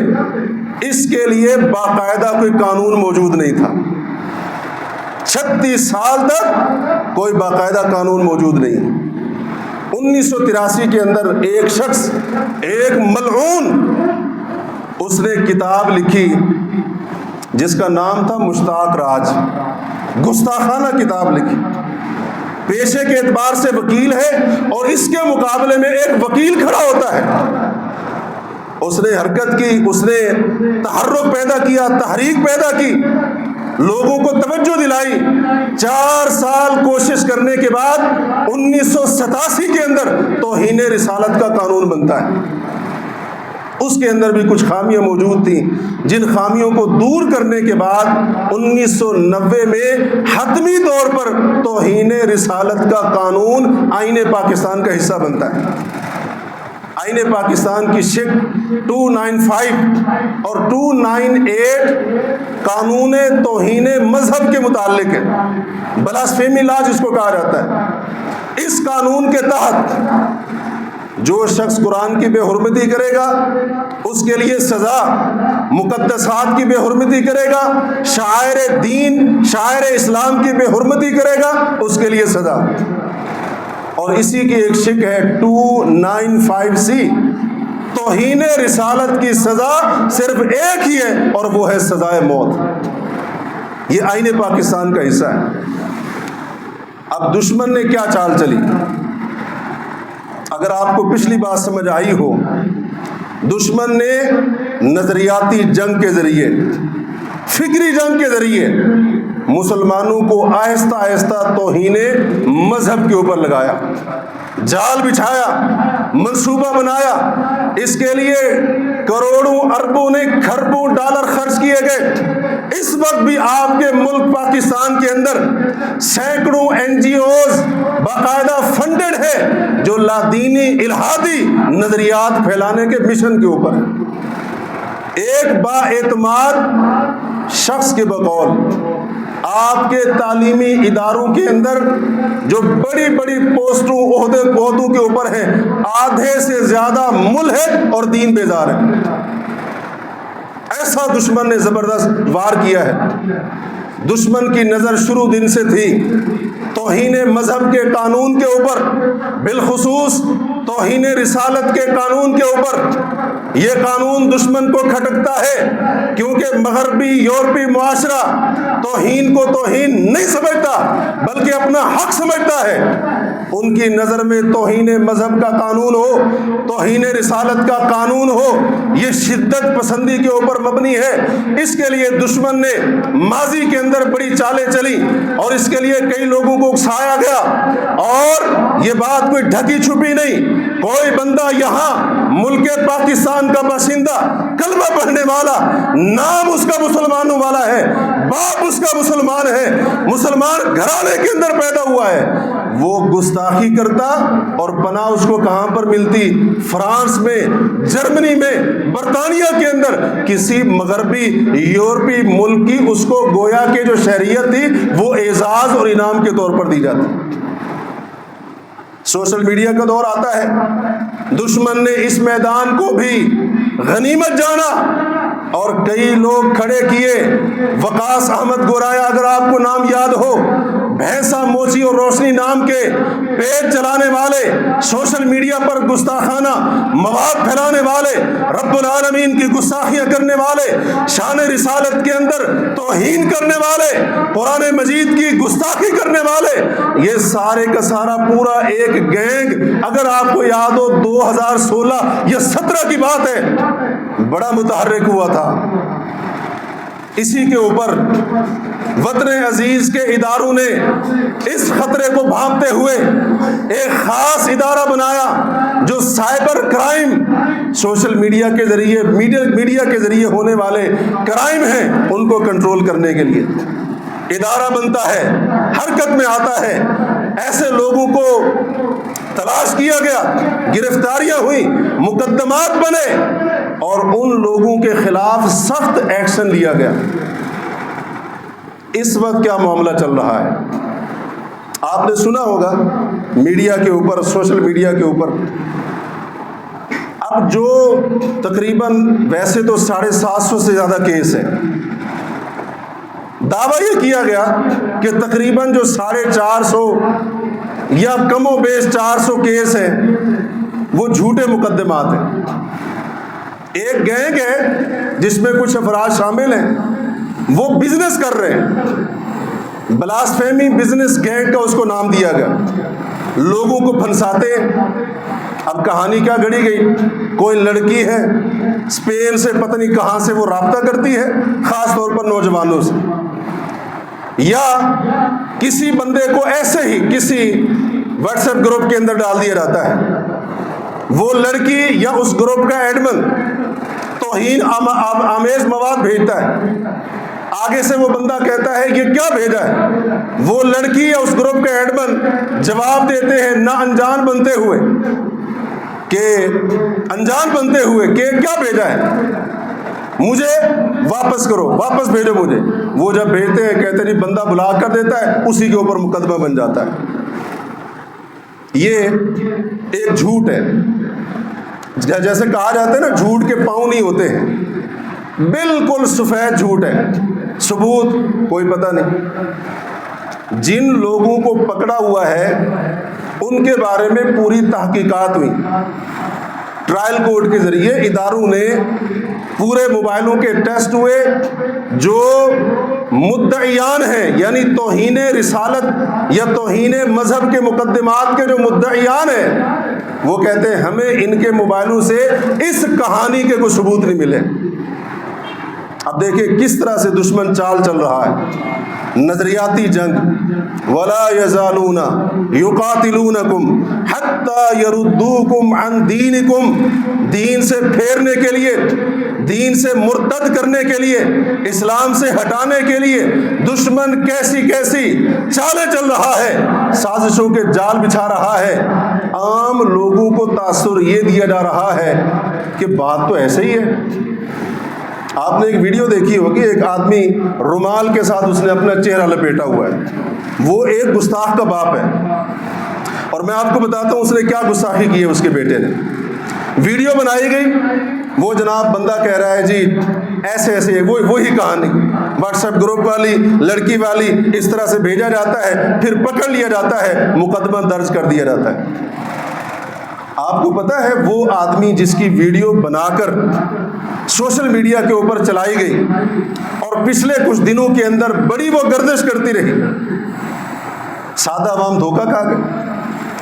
Speaker 2: اس کے لیے باقاعدہ کوئی قانون موجود نہیں تھا۔ 36 سال تک کوئی باقاعدہ قانون موجود نہیں۔ 1983 کے اندر ایک شخص، ایک ملعون، اس نے کتاب لکھی جس کا نام تھا مشتاق راج، گستاخانہ کتاب لکھی۔ پیشے کے اعتبار سے وکیل ہے اور اس کے مقابلے میں ایک وکیل کھڑا ہوتا ہے، اس نے حرکت کی، اس نے تحرک پیدا کیا، تحریک پیدا کی، لوگوں کو توجہ دلائی۔ 4 سال کوشش کرنے کے بعد 1987 کے اندر توہین رسالت کا قانون بنتا ہے۔ اس کے اندر بھی کچھ خامیاں موجود تھیں، جن خامیوں کو دور کرنے کے بعد 1990 میں حتمی طور پر توہین رسالت کا قانون آئین پاکستان کا حصہ بنتا ہے۔ آئین پاکستان کی شق 295 اور 298 قانون توہین مذہب کے متعلق ہے، بلاسفیمی لا جس کو کہا جاتا ہے۔ اس قانون کے تحت جو شخص قرآن کی بے حرمتی کرے گا اس کے لیے سزا، مقدسات کی بے حرمتی کرے گا، شاعر دین، شاعر اسلام کی بے حرمتی کرے گا، اس کے لیے سزا۔ اور اسی کی ایک شق ہے 295C، توہین رسالت کی سزا صرف ایک ہی ہے اور وہ ہے سزائے موت۔ یہ آئین پاکستان کا حصہ ہے۔ اب دشمن نے کیا چال چلی؟ اگر آپ کو پچھلی بات سمجھ آئی ہو، دشمن نے نظریاتی جنگ کے ذریعے، فکری جنگ کے ذریعے مسلمانوں کو آہستہ آہستہ توہین مذہب کے اوپر لگایا، جال بچھایا، منصوبہ بنایا۔ اس کے لیے کروڑوں اربوں نے کھربوں ڈالر خرچ کیے گئے۔ اس وقت بھی آپ کے ملک پاکستان کے اندر سینکڑوں NGOs باقاعدہ فنڈڈ ہے جو لادینی الہادی نظریات پھیلانے کے مشن کے اوپر ہے۔ ایک با اعتماد شخص کے بقول آپ کے تعلیمی اداروں کے اندر جو بڑی بڑی پوسٹوں، عہدوں کے اوپر ہیں، آدھے سے زیادہ ملحد اور دین بیزار ہیں۔ ایسا دشمن نے زبردست وار کیا ہے۔ دشمن کی نظر شروع دن سے تھی توہین مذہب کے قانون کے اوپر، بالخصوص توہین رسالت کے قانون کے اوپر۔ یہ قانون دشمن کو کھٹکتا ہے کیونکہ مغربی یورپی معاشرہ توہین کو توہین نہیں سمجھتا بلکہ اپنا حق سمجھتا ہے۔ ان کی نظر میں توہین مذہب کا قانون ہو، توہین رسالت کا قانون ہو، یہ شدت پسندی کے اوپر مبنی ہے۔ اس کے لیے دشمن نے ماضی کے اندر بڑی چالیں چلی اور اس کے لیے کئی لوگوں کو اکسایا گیا، اور یہ بات کوئی ڈھکی چھپی نہیں۔ کوئی بندہ یہاں ملک پاکستان کا باشندہ، کلمہ پڑھنے والا، نام اس کا مسلمانوں والا ہے، باپ اس کا مسلمان ہے، مسلمان گھرانے کے اندر پیدا ہوا ہے، وہ گستاخی کرتا اور پناہ اس کو کہاں پر ملتی؟ فرانس میں، جرمنی میں، برطانیہ کے اندر کسی مغربی یورپی ملک کی اس کو گویا کہ جو شہریت تھی وہ اعزاز اور انعام کے طور پر دی جاتی۔ سوشل میڈیا کا دور آتا ہے، دشمن نے اس میدان کو بھی غنیمت جانا اور کئی لوگ کھڑے کیے۔ وقاص احمد گورایا، اگر آپ کو نام یاد ہو، بھینسا موچی اور روشنی نام کے پیج چلانے والے، سوشل میڈیا پر گستاخانہ مواد پھیلانے والے، رب العالمین کی گستاخیاں کرنے والے، شان رسالت کے اندر توہین کرنے والے، قرآن مجید کی گستاخی کرنے والے، یہ سارے کا سارا پورا ایک گینگ، اگر آپ کو یاد ہو 2016 یا 17 کی بات ہے، بڑا متحرک ہوا تھا۔ اسی کے اوپر وطن عزیز کے اداروں نے اس خطرے کو بھانپتے ہوئے ایک خاص ادارہ بنایا جو سائبر کرائم، سوشل میڈیا کے ذریعے، میڈیا کے ذریعے ہونے والے کرائم ہیں ان کو کنٹرول کرنے کے لیے ادارہ بنتا ہے، حرکت میں آتا ہے۔ ایسے لوگوں کو تلاش کیا گیا، گرفتاریاں ہوئیں، مقدمات بنے اور ان لوگوں کے خلاف سخت ایکشن لیا گیا۔ اس وقت کیا معاملہ چل رہا ہے؟ آپ نے سنا ہوگا میڈیا کے اوپر، سوشل میڈیا کے اوپر، اب جو تقریباً ویسے تو 750 سے زیادہ کیس ہیں، دعویٰ یہ کیا گیا کہ تقریباً جو 450 یا کم و بیش 400 کیس ہیں وہ جھوٹے مقدمات ہیں۔ ایک گینگ ہے جس میں کچھ افراد شامل ہیں، وہ بزنس کر رہے ہیں، بلاسفیمی بزنس گینگ کا اس کو نام دیا گیا، لوگوں کو پھنساتے ہیں۔ اب کہانی کیا گھڑی گئی، کوئی لڑکی ہے اسپین سے پتہ نہیں کہاں سے وہ رابطہ کرتی ہے، خاص طور پر نوجوانوں سے، یا کسی بندے کو ایسے ہی کسی واٹس ایپ گروپ کے اندر ڈال دیا جاتا ہے، وہ لڑکی یا اس گروپ کا ایڈمن توہین آمیز مواد بھیجتا ہے، آگے سے وہ بندہ کہتا ہے یہ کیا بھیجا ہے، وہ لڑکی یا اس گروپ کا ایڈمن جواب دیتے ہیں نہ انجان بنتے ہوئے کہ کیا بھیجا ہے، مجھے واپس کرو، واپس بھیجو مجھے۔ وہ جب بھیجتے ہیں کہتے نہیں، بندہ بلاک کر دیتا ہے، اسی کے اوپر مقدمہ بن جاتا ہے۔ یہ ایک جھوٹ ہے، جیسے کہا جاتا ہے نا جھوٹ کے پاؤں نہیں ہوتے ہیں، بالکل سفید جھوٹ ہے، ثبوت کوئی پتہ نہیں۔ جن لوگوں کو پکڑا ہوا ہے ان کے بارے میں پوری تحقیقات ہوئی، ٹرائل کورٹ کے ذریعے اداروں نے پورے موبائلوں کے ٹیسٹ ہوئے، جو مدعیان ہیں یعنی توہین رسالت یا توہین مذہب کے مقدمات کے جو مدعیان ہیں، وہ کہتے ہیں ہمیں ان کے موبائلوں سے اس کہانی کے کوئی ثبوت نہیں ملے۔ اب دیکھیں کس طرح سے دشمن چال چل رہا ہے، نظریاتی جنگ، وَلَا يَزَالُونَ يُقَاتِلُونَكُمْ حَتَّى يَرُدُّوكُمْ عَنْ دِينِكُمْ، دین سے پھیرنے کے لیے، دین سے مرتد کرنے کے لیے، اسلام سے ہٹانے کے لیے دشمن کیسی کیسی چالیں چل رہا ہے، سازشوں کے جال بچھا رہا ہے۔ عام لوگوں کو تاثر یہ دیا جا رہا ہے کہ بات تو ایسے ہی ہے۔ آپ نے ایک ویڈیو دیکھی ہوگی، ایک آدمی رومال کے ساتھ اس نے اپنا چہرہ لپیٹا ہوا ہے، وہ ایک گستاخ کا باپ ہے، اور میں آپ کو بتاتا ہوں اس نے کیا گستاخی کی ہے اس کے بیٹے نے۔ ویڈیو بنائی گئی، وہ جناب بندہ کہہ رہا ہے جی ایسے ایسے، وہی کہانی واٹس ایپ گروپ والی، لڑکی والی، اس طرح سے بھیجا جاتا ہے، پھر پکڑ لیا جاتا ہے، مقدمہ درج کر دیا جاتا ہے۔ آپ کو پتا ہے وہ آدمی جس کی ویڈیو بنا کر سوشل میڈیا کے اوپر چلائی گئی اور پچھلے کچھ دنوں کے اندر بڑی وہ گردش کرتی رہی، سادہ عوام دھوکہ کھا گئے،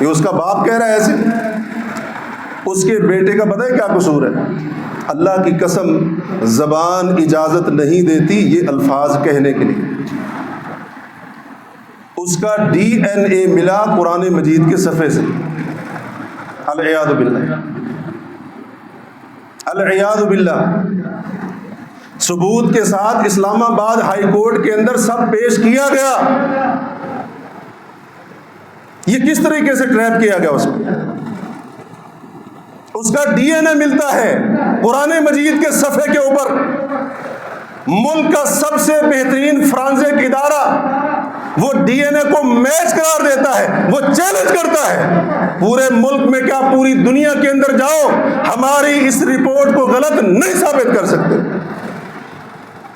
Speaker 2: یہ اس کا باپ کہہ رہا ہے ایسے، اس کے بیٹے کا پتہ ہے کیا قصور ہے؟ اللہ کی قسم زبان اجازت نہیں دیتی یہ الفاظ کہنے کے لیے۔ اس کا DNA ملا قرآن مجید کے صفحے سے، العیاذ باللہ، العیاذ باللہ، ثبوت کے ساتھ اسلام آباد ہائی کورٹ کے اندر سب پیش کیا گیا۔ یہ کس طریقے سے ٹریپ کیا گیا اس کو؟ اس کا DNA ملتا ہے قرآن مجید کے صفحے کے اوپر۔ ملک کا سب سے بہترین فرانزک ادارہ وہ DNA کو میچ قرار دیتا ہے، وہ چیلنج کرتا ہے، پورے ملک میں کیا پوری دنیا کے اندر جاؤ ہماری اس رپورٹ کو غلط نہیں ثابت کر سکتے۔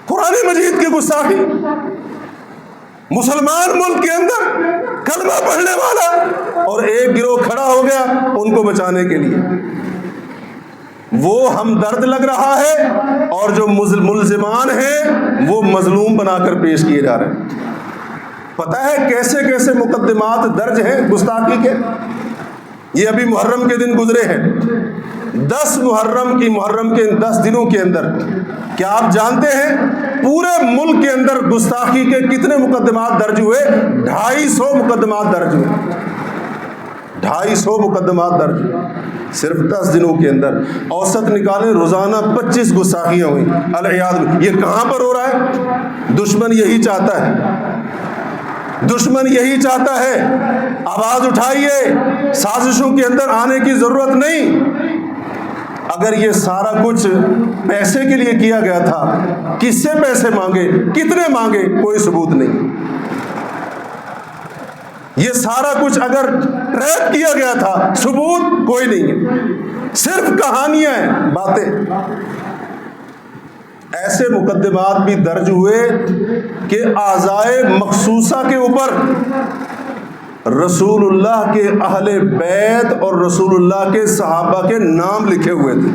Speaker 2: قرآن مجید کی گستاخی، مسلمان ملک کے اندر کلمہ پڑھنے والا، اور ایک گروہ کھڑا ہو گیا ان کو بچانے کے لیے۔ وہ ہمدرد لگ رہا ہے اور جو ملزمان ہیں وہ مظلوم بنا کر پیش کیے جا رہے ہیں۔ پتہ ہے کیسے کیسے مقدمات درج ہیں گستاخی کے؟ یہ ابھی محرم کے دن گزرے ہیں، 10 محرم کے 10 دنوں کے اندر کیا آپ جانتے ہیں پورے ملک کے اندر گستاخی کے کتنے مقدمات درج ہوئے؟ 250 مقدمات درج ہوئے، 250 مقدمات درج ہوئے صرف 10 دنوں کے اندر۔ اوسط نکالیں روزانہ 25 گستاخیاں ہوئیں، العیاذ باللہ۔ یہ کہاں پر ہو رہا ہے؟ دشمن یہی چاہتا ہے دشمن یہی چاہتا ہے، آواز اٹھائیے، سازشوں کے اندر آنے کی ضرورت نہیں۔ اگر یہ سارا کچھ پیسے کے لیے کیا گیا تھا، کس سے پیسے مانگے، کتنے مانگے، کوئی ثبوت نہیں۔ یہ سارا کچھ اگر ٹریک کیا گیا تھا، ثبوت کوئی نہیں ہے، صرف کہانیاں ہیں، باتیں۔ ایسے مقدمات بھی درج ہوئے کہ اعضائے مخصوصہ کے اوپر رسول اللہ کے اہل بیت اور رسول اللہ کے صحابہ کے نام لکھے ہوئے تھے۔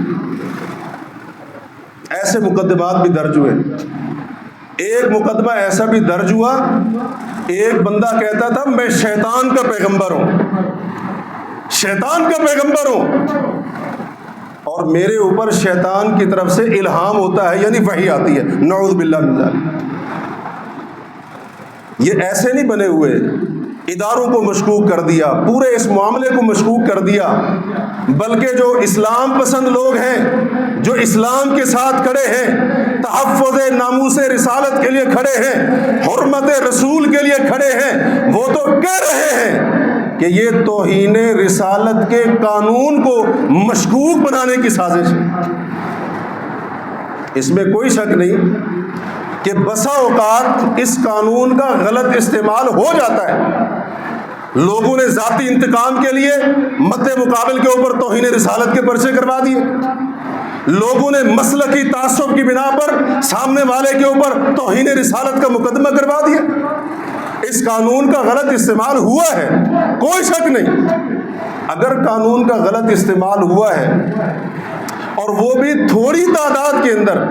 Speaker 2: ایسے مقدمات بھی درج ہوئے۔ ایک مقدمہ ایسا بھی درج ہوا، ایک بندہ کہتا تھا میں شیطان کا پیغمبر ہوں، شیطان کا پیغمبر ہوں، اور میرے اوپر شیطان کی طرف سے الہام ہوتا ہے، یعنی وحی آتی ہے۔ نعوذ باللہ من ذلک۔ یہ ایسے نہیں بنے ہوئے، اداروں کو مشکوک کر دیا، پورے اس معاملے کو مشکوک کر دیا، بلکہ جو اسلام پسند لوگ ہیں، جو اسلام کے ساتھ کھڑے ہیں، تحفظ ناموس رسالت کے لیے کھڑے ہیں، حرمت رسول کے لیے کھڑے ہیں، وہ تو کہہ رہے ہیں کہ یہ توہین رسالت کے قانون کو مشکوک بنانے کی سازش ہے۔ اس میں کوئی شک نہیں کہ بسا اوقات اس قانون کا غلط استعمال ہو جاتا ہے۔ لوگوں نے ذاتی انتقام کے لیے مد مقابل کے اوپر توہین رسالت کے پرچے کروا دیے، لوگوں نے مسلکی تعصب کی بنا پر سامنے والے کے اوپر توہین رسالت کا مقدمہ کروا دیا۔ اس قانون کا غلط استعمال ہوا ہے، کوئی شک نہیں۔ اگر قانون کا غلط استعمال ہوا ہے اور وہ بھی تھوڑی تعداد کے اندر،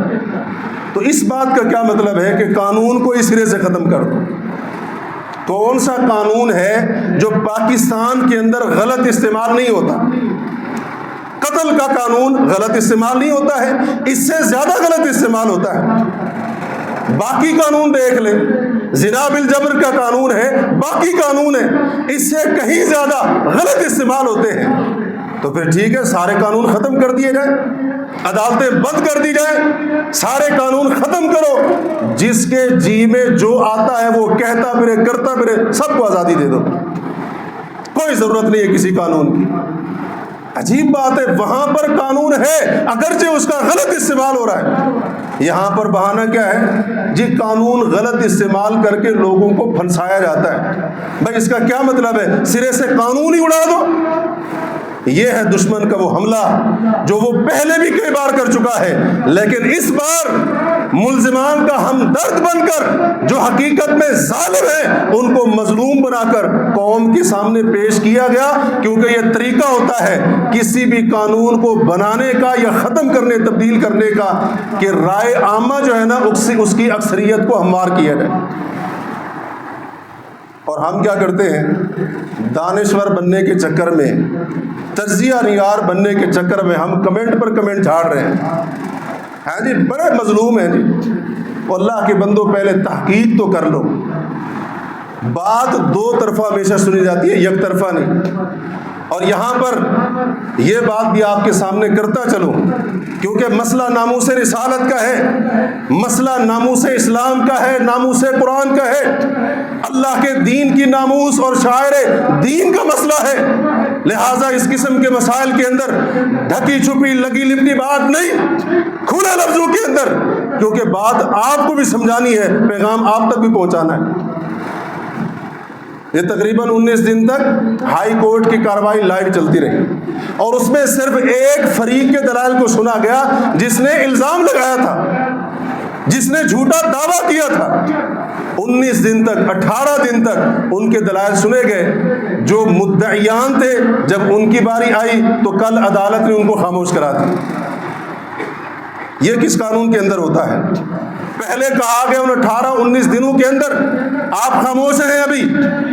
Speaker 2: تو اس بات کا کیا مطلب ہے کہ قانون کو اس سرے سے ختم کر دو؟ کون سا قانون ہے جو پاکستان کے اندر غلط استعمال نہیں ہوتا؟ قتل کا قانون غلط استعمال نہیں ہوتا ہے، اس سے زیادہ غلط استعمال ہوتا ہے۔ باقی قانون دیکھ لیں، زنا بالجبر کا قانون ہے، باقی قانون ہے، اس سے کہیں زیادہ غلط استعمال ہوتے ہیں۔ تو پھر ٹھیک ہے، سارے قانون ختم کر دیے جائیں، عدالتیں بند کر دی جائیں، سارے قانون ختم کرو، جس کے جی میں جو آتا ہے وہ کہتا پھرے، کرتا پھرے، سب کو آزادی دے دو، کوئی ضرورت نہیں ہے کسی قانون کی۔ عجیب بات ہے، وہاں پر قانون ہے اگرچہ اس کا غلط استعمال ہو رہا ہے، یہاں پر بہانہ کیا ہے جی؟ قانون غلط استعمال کر کے لوگوں کو پھنسایا جاتا ہے۔ بھائی اس کا کیا مطلب ہے؟ سرے سے قانون ہی اڑا دو۔ یہ ہے دشمن کا وہ حملہ جو وہ پہلے بھی کئی بار کر چکا ہے، لیکن اس بار ملزمان کا ہمدرد بن کر جو حقیقت میں ظالم ہیں ان کو مظلوم بنا کر قوم کے سامنے پیش کیا گیا، کیونکہ یہ طریقہ ہوتا ہے کسی بھی قانون کو بنانے کا یا ختم کرنے، تبدیل کرنے کا، کہ رائے عامہ جو ہے نا اس کی اکثریت کو ہموار کیا جائے۔ اور ہم کیا کرتے ہیں؟ دانشور بننے کے چکر میں، تجزیہ نگار بننے کے چکر میں ہم کمنٹ پر کمنٹ جھاڑ رہے ہیں۔ ہاں جی، بڑے مظلوم ہیں جی۔ اللہ کے بندوں، پہلے تحقیق تو کر لو۔ بات دو طرفہ ہمیشہ سنی جاتی ہے، یک طرفہ نہیں۔ اور یہاں پر یہ بات بھی آپ کے سامنے کرتا چلوں، کیونکہ مسئلہ ناموس رسالت کا ہے، مسئلہ ناموس اسلام کا ہے، ناموس قرآن کا ہے، اللہ کے دین کی ناموس اور شاعر دین کا مسئلہ ہے۔ لہٰذا اس قسم کے مسائل کے اندر ڈھکی چھپی لگی لپٹی بات نہیں، کھلے لفظوں کے اندر، کیونکہ بات آپ کو بھی سمجھانی ہے، پیغام آپ تک بھی پہنچانا ہے۔ یہ تقریباً 19 دن تک ہائی کورٹ کی کارروائی لائیو چلتی رہی، اور اس میں صرف ایک فریق کے دلائل کو سنا گیا جس نے الزام لگایا تھا، جس نے جھوٹا دعویٰ کیا تھا۔ 19 دن تک، 18 دن تک ان کے دلائل سنے گئے۔ جو مدعیان تھے، جب ان کی باری آئی تو کل عدالت نے ان کو خاموش کرا دیا۔ یہ کس قانون کے اندر ہوتا ہے؟ پہلے کہا گیا ان 18-19 دنوں کے اندر آپ خاموش ہیں، ابھی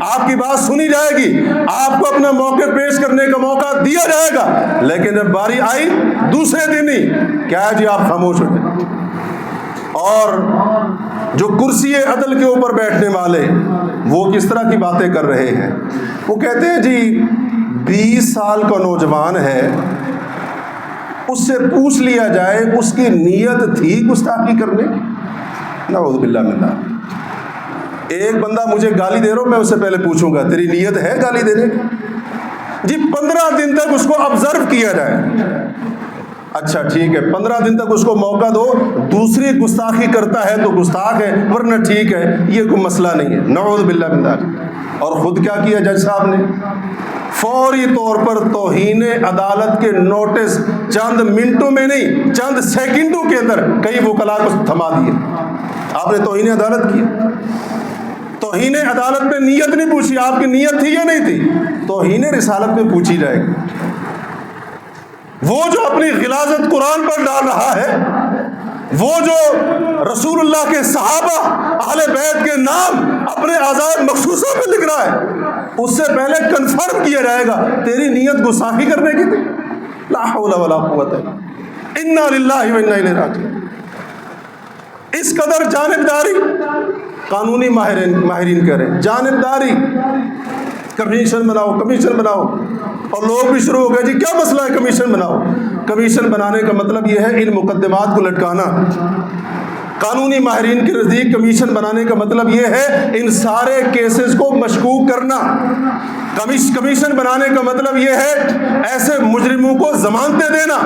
Speaker 2: آپ کی بات سنی جائے گی، آپ کو اپنا موقع پیش کرنے کا موقع دیا جائے گا، لیکن جب باری آئی دوسرے دن ہی کیا ہے جی آپ خاموش ہو گئے۔ اور جو کرسی عدل کے اوپر بیٹھنے والے وہ کس طرح کی باتیں کر رہے ہیں؟ وہ کہتے ہیں جی 20 سال کا نوجوان ہے، اس سے پوچھ لیا جائے اس کی نیت تھی گستاخی کرنے؟ نعوذ باللہ من ذلک۔ ایک بندہ مجھے گالی دے رہا ہو، میں اس سے پہلے پوچھوں گا تیری نیت ہے گالی دینے کی؟ جی 15 دن تک اس کو آبزرو کیا جائے، اچھا ٹھیک ہے 15 دن تک اس کو موقع دو، دوسری گستاخی کرتا ہے تو گستاخ ہے، ورنہ ٹھیک ہے، یہ کوئی مسئلہ نہیں ہے، نعوذ باللہ من ذالک۔ اور خود کیا کیا جج صاحب نے؟ فوری طور پر توہین عدالت کے نوٹس چند منٹوں میں نہیں، چند سیکنڈوں کے اندر کئی وکلاء کو تھما دیے۔ آپ نے توہین عدالت کی، توہین عدالت میں نیت نہیں پوچھی آپ کی نیت تھی یا نہیں تھی، توہین رسالت میں پوچھی جائے گی۔ وہ جو اپنی غلاظت قرآن پر ڈال رہا ہے، وہ جو رسول اللہ کے صحابہ اہل بیت کے نام اپنے اعضاء مخصوصہ پہ لکھ رہا ہے، اس سے پہلے کنفرم کیا جائے گا تیری نیت گستاخی کرنے کی تھی۔ لا حول ولا قوت انا للہ و انا الیہ راجعون۔ اس قدر جانبداری، قانونی ماہرین کہہ رہے ہیں جانبداری، کمیشن بناؤ کمیشن بناؤ، اور لوگ بھی شروع ہو گئے جی کیا مسئلہ ہے کمیشن بناؤ۔ کمیشن بنانے کا مطلب یہ ہے ان مقدمات کو لٹکانا۔ قانونی ماہرین کے نزدیک کمیشن بنانے کا مطلب یہ ہے ان سارے کیسز کو مشکوک کرنا۔ کمیشن بنانے کا مطلب یہ ہے ایسے مجرموں کو ضمانتیں دینا۔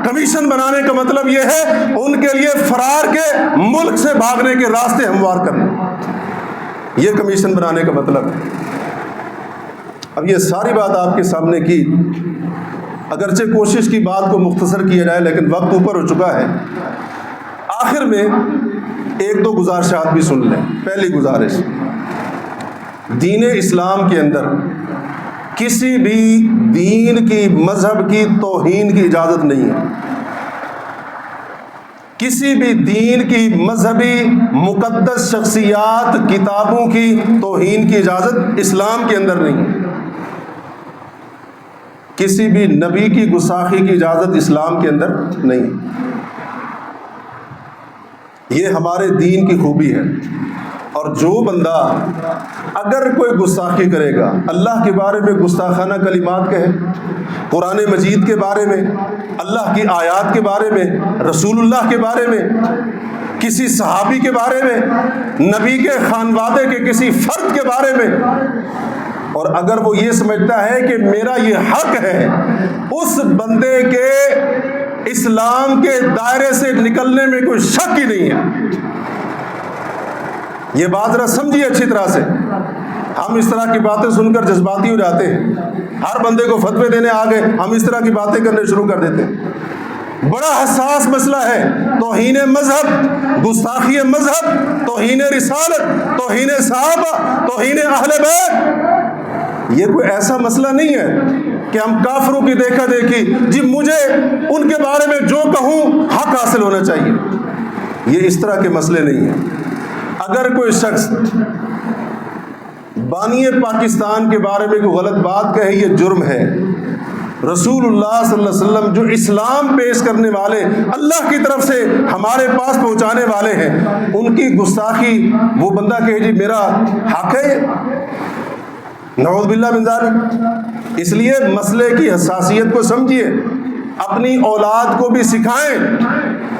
Speaker 2: کمیشن بنانے کا مطلب یہ ہے ان کے لیے فرار کے، ملک سے بھاگنے کے راستے ہموار کرنا۔ یہ کمیشن بنانے کا مطلب ہے۔ اب یہ ساری بات آپ کے سامنے کی، اگرچہ کوشش کی بات کو مختصر کیا جائے لیکن وقت اوپر ہو چکا ہے۔ آخر میں ایک دو گزارشات بھی سن لیں۔ پہلی گزارش، دین اسلام کے اندر کسی بھی دین کی، مذہب کی توہین کی اجازت نہیں ہے۔ کسی بھی دین کی، مذہبی مقدس شخصیات، کتابوں کی توہین کی اجازت اسلام کے اندر نہیں ہے۔ کسی بھی نبی کی گستاخی کی اجازت اسلام کے اندر نہیں۔ یہ ہمارے دین کی خوبی ہے۔ اور جو بندہ اگر کوئی گستاخی کرے گا، اللہ کے بارے میں گستاخانہ کلمات کہے، قرآن مجید کے بارے میں، اللہ کی آیات کے بارے میں، رسول اللہ کے بارے میں، کسی صحابی کے بارے میں، نبی کے خانوادے کے کسی فرد کے بارے میں، اور اگر وہ یہ سمجھتا ہے کہ میرا یہ حق ہے، اس بندے کے اسلام کے دائرے سے نکلنے میں کوئی شک ہی نہیں ہے۔ یہ بات ذرا سمجھیے اچھی طرح سے۔ ہم اس طرح کی باتیں سن کر جذباتی ہو جاتے ہیں، ہر بندے کو فتوے دینے آ گئے، ہم اس طرح کی باتیں کرنے شروع کر دیتے ہیں۔ بڑا حساس مسئلہ ہے، توہین مذہب، گستاخی مذہب، توہین رسالت، توہین صحابہ، توہین اہل بیت۔ یہ کوئی ایسا مسئلہ نہیں ہے کہ ہم کافروں کی دیکھا دیکھی، جی مجھے ان کے بارے میں جو کہوں حق حاصل ہونا چاہیے۔ یہ اس طرح کے مسئلے نہیں ہیں۔ اگر کوئی شخص بانی پاکستان کے بارے میں کوئی غلط بات کہے، یہ جرم ہے۔ رسول اللہ صلی اللہ علیہ وسلم جو اسلام پیش کرنے والے، اللہ کی طرف سے ہمارے پاس پہنچانے والے ہیں، ان کی گستاخی وہ بندہ کہے جی میرا حق ہے، نعوذ باللہ من ذالک۔ اس لیے مسئلے کی حساسیت کو سمجھیے، اپنی اولاد کو بھی سکھائیں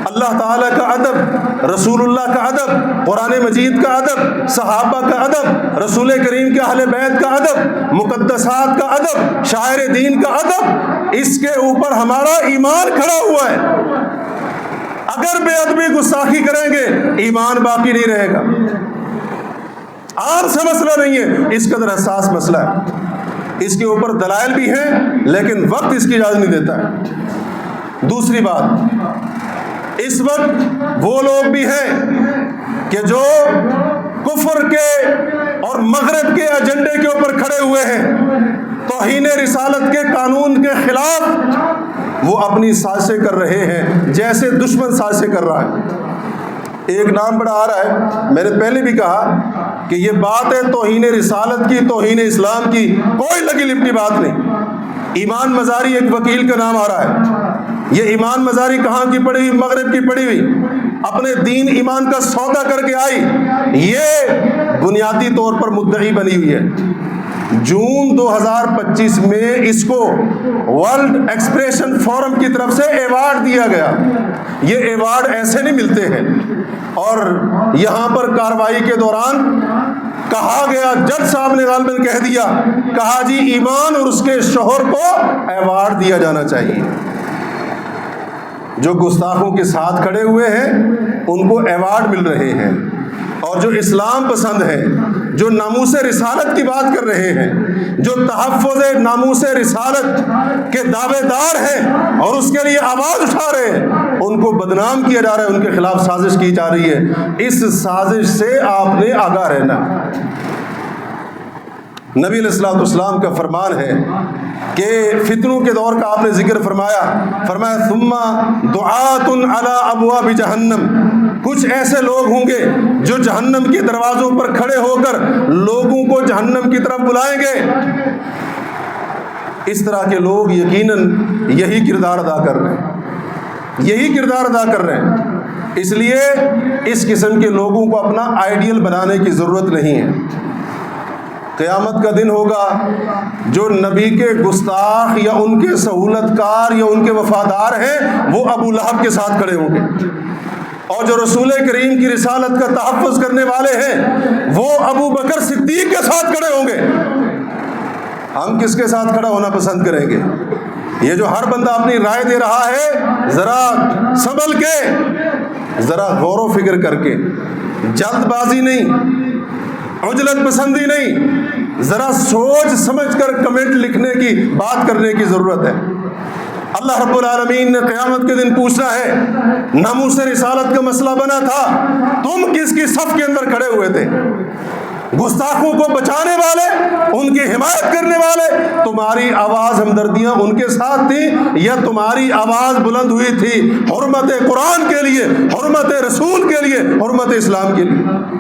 Speaker 2: اللہ تعالیٰ کا ادب، رسول اللہ کا ادب، قرآن مجید کا ادب، صحابہ کا ادب، رسول کریم کے اہل بیت کا ادب، مقدسات کا ادب، شاعر دین کا ادب۔ اس کے اوپر ہمارا ایمان کھڑا ہوا ہے۔ اگر بے ادبی گستاخی کریں گے، ایمان باقی نہیں رہے گا۔ عام سے مسئلہ نہیں ہے، اس قدر حساس مسئلہ ہے۔ اس کے اوپر دلائل بھی ہیں لیکن وقت اس کی اجازت نہیں دیتا ہے۔ دوسری بات، اس وقت وہ لوگ بھی ہیں کہ جو کفر کے اور مغرب کے ایجنڈے کے اوپر کھڑے ہوئے ہیں، توہین رسالت کے قانون کے خلاف وہ اپنی سازشیں کر رہے ہیں جیسے دشمن سازشیں کر رہا ہے۔ ایک نام بڑا آ رہا ہے، میں نے پہلے بھی کہا کہ یہ بات ہے توہین رسالت کی، توہین اسلام کی، کوئی لگی لپٹی بات نہیں۔ ایمان مزاری ایک وکیل کا نام آ رہا ہے۔ یہ ایمان مزاری کہاں کی پڑی ہوئی؟ مغرب کی پڑی ہوئی، اپنے دین ایمان کا سودا کر کے آئی، یہ بنیادی طور پر مدعی بنی ہوئی ہے۔ جون 2025 میں اس کو ورلڈ ایکسپریشن فورم کی طرف سے ایوارڈ دیا گیا۔ یہ ایوارڈ ایسے نہیں ملتے ہیں، اور یہاں پر کارروائی کے دوران کہا گیا، جج صاحب نے غالباً کہہ دیا، کہا جی ایمان اور اس کے شوہر کو ایوارڈ دیا جانا چاہیے۔ جو گستاخوں کے ساتھ کھڑے ہوئے ہیں ان کو ایوارڈ مل رہے ہیں، اور جو اسلام پسند ہیں، جو ناموس رسالت کی بات کر رہے ہیں، جو تحفظ ناموس رسالت کے دعوے دار ہیں اور اس کے لیے آواز اٹھا رہے ہیں، ان کو بدنام کیا جا رہا ہے، ان کے خلاف سازش کی جا رہی ہے۔ اس سازش سے آپ نے آگاہ رہنا۔ نبی علیہ الصلوۃ والسلام کا فرمان ہے کہ فتنوں کے دور کا آپ نے ذکر فرمایا ثم دعات علی ابواب جہنم، کچھ ایسے لوگ ہوں گے جو جہنم کے دروازوں پر کھڑے ہو کر لوگوں کو جہنم کی طرف بلائیں گے۔ اس طرح کے لوگ یقیناً یہی کردار ادا کر رہے ہیں، اس لیے اس قسم کے لوگوں کو اپنا آئیڈیل بنانے کی ضرورت نہیں ہے۔ قیامت کا دن ہوگا، جو نبی کے گستاخ یا ان کے سہولت کار یا ان کے وفادار ہیں وہ ابو لہب کے ساتھ کھڑے ہوں گے، اور جو رسول کریم کی رسالت کا تحفظ کرنے والے ہیں وہ ابو بکر صدیق کے ساتھ کھڑے ہوں گے۔ ہم کس کے ساتھ کھڑا ہونا پسند کریں گے؟ یہ جو ہر بندہ اپنی رائے دے رہا ہے، ذرا سنبھل کے، ذرا غور و فکر کر کے، جلد بازی نہیں، عجلت پسندی نہیں، ذرا سوچ سمجھ کر کمنٹ لکھنے کی، بات کرنے کی ضرورت ہے۔ اللہ رب العالمین نے قیامت کے دن پوچھنا ہے، ناموس رسالت کا مسئلہ بنا تھا، تم کس کی صف کے اندر کھڑے ہوئے تھے؟ گستاخوں کو بچانے والے، ان کی حمایت کرنے والے؟ تمہاری آواز ہمدردیاں ان کے ساتھ تھی یا تمہاری آواز بلند ہوئی تھی حرمت قرآن کے لیے، حرمت رسول کے لیے، حرمت اسلام کے لیے؟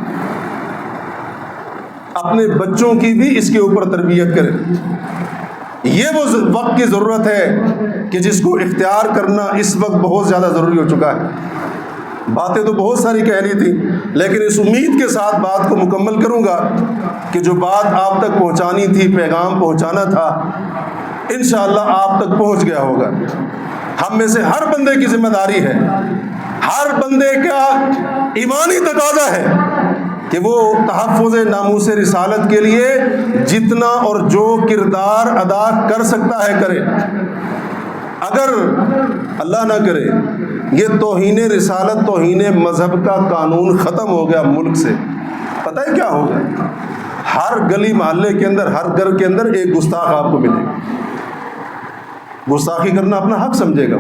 Speaker 2: اپنے بچوں کی بھی اس کے اوپر تربیت کریں۔ یہ وہ وقت کی ضرورت ہے کہ جس کو اختیار کرنا اس وقت بہت زیادہ ضروری ہو چکا ہے۔ باتیں تو بہت ساری کہنی تھی، لیکن اس امید کے ساتھ بات کو مکمل کروں گا کہ جو بات آپ تک پہنچانی تھی، پیغام پہنچانا تھا، انشاءاللہ آپ تک پہنچ گیا ہوگا۔ ہم میں سے ہر بندے کی ذمہ داری ہے، ہر بندے کا ایمانی تقاضا ہے کہ وہ تحفظ ناموس رسالت کے لیے جتنا اور جو کردار ادا کر سکتا ہے کرے۔ اگر اللہ نہ کرے یہ توہین رسالت، توہین مذہب کا قانون ختم ہو گیا ملک سے، پتہ ہے کیا ہوگا؟ ہر گلی محلے کے اندر، ہر گھر کے اندر ایک گستاخ آپ کو ملے گا۔ گستاخی کرنا اپنا حق سمجھے گا۔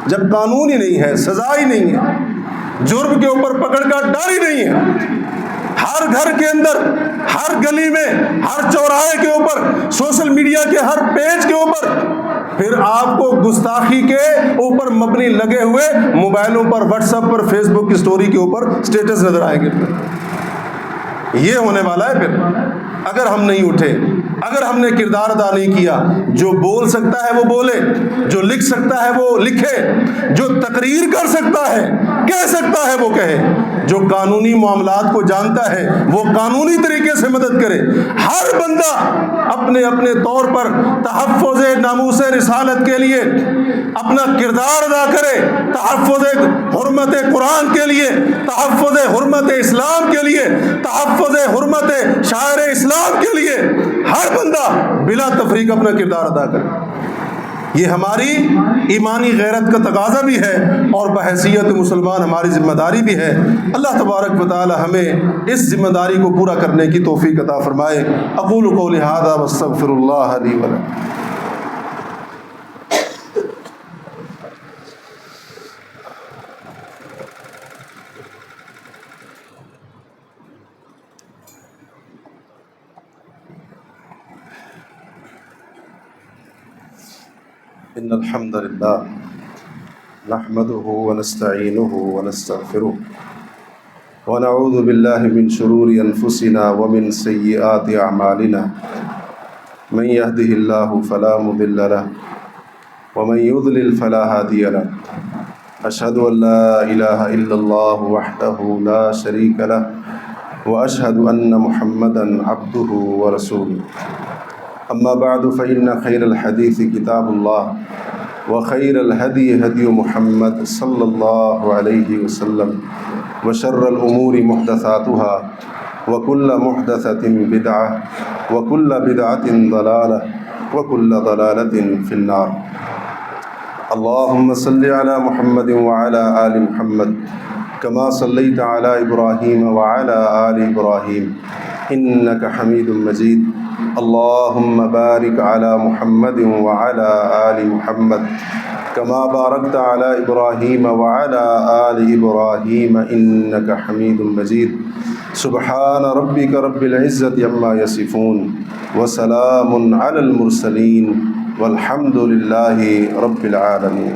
Speaker 2: جب قانون ہی نہیں ہے، سزا ہی نہیں ہے، جرم کے اوپر پکڑ کا ڈر ہی نہیں ہے، ہر گھر کے اندر، ہر گلی میں، ہر چوراہے کے اوپر، سوشل میڈیا کے ہر پیج کے اوپر، پھر آپ کو گستاخی کے اوپر مبنی لگے ہوئے موبائلوں پر، واٹس ایپ پر، فیس بک کی سٹوری کے اوپر سٹیٹس نظر آئیں گے۔ یہ ہونے والا ہے۔ پھر اگر ہم نہیں اٹھے، اگر ہم نے کردار ادا نہیں کیا، جو بول سکتا ہے وہ بولے، جو لکھ سکتا ہے وہ لکھے، جو تقریر کر سکتا ہے، کہہ سکتا ہے وہ کہے، جو قانونی معاملات کو جانتا ہے وہ قانونی طریقے سے مدد کرے۔ ہر بندہ اپنے اپنے طور پر تحفظ ناموس رسالت کے لیے اپنا کردار ادا کرے، تحفظ حرمت قرآن کے لیے، تحفظ حرمت اسلام کے لیے، تحفظ حرمت شاعر اسلام کے لیے ہر بندہ بلا تفریق اپنا کردار ادا کرے۔ یہ ہماری ایمانی غیرت کا تقاضا بھی ہے اور بحیثیت مسلمان ہماری ذمہ داری بھی ہے۔ اللہ تبارک و تعالی ہمیں اس ذمہ داری کو پورا کرنے کی توفیق عطا فرمائے۔ اقول قولی ھذا واستغفر اللہ لی ولکم۔ ان الحمد للہ نحمده ونستعینه ونستغفره ونعوذ باللہ من شرور انفسنا ومن سیئات اعمالنا من يهده الله فلا مضل له ومن يضلل فلا هادي له اشهد ان لا اله الا الله وحده لا شريك له واشهد ان محمدا عبده ورسوله اما بعد فإن خير الحديث كتاب الله وخير الهدي هدي محمد صلى الله عليه وسلم وشر الأمور محدثاتها وكل محدثة بدعة وكل بدعة ضلالة وكل ضلالة في النار. اللهم صل على محمد وعلى آل محمد كما صليت على إبراهيم وعلى آل إبراهيم إنك حميد مجيد. اللهم بارك على محمد وعلى آل محمد كما باركت على إبراهيم وعلى آل إبراهيم إنك حميد مجيد. سبحان ربك رب العزة عما يصفون وسلام على المرسلين والحمد لله رب العالمين.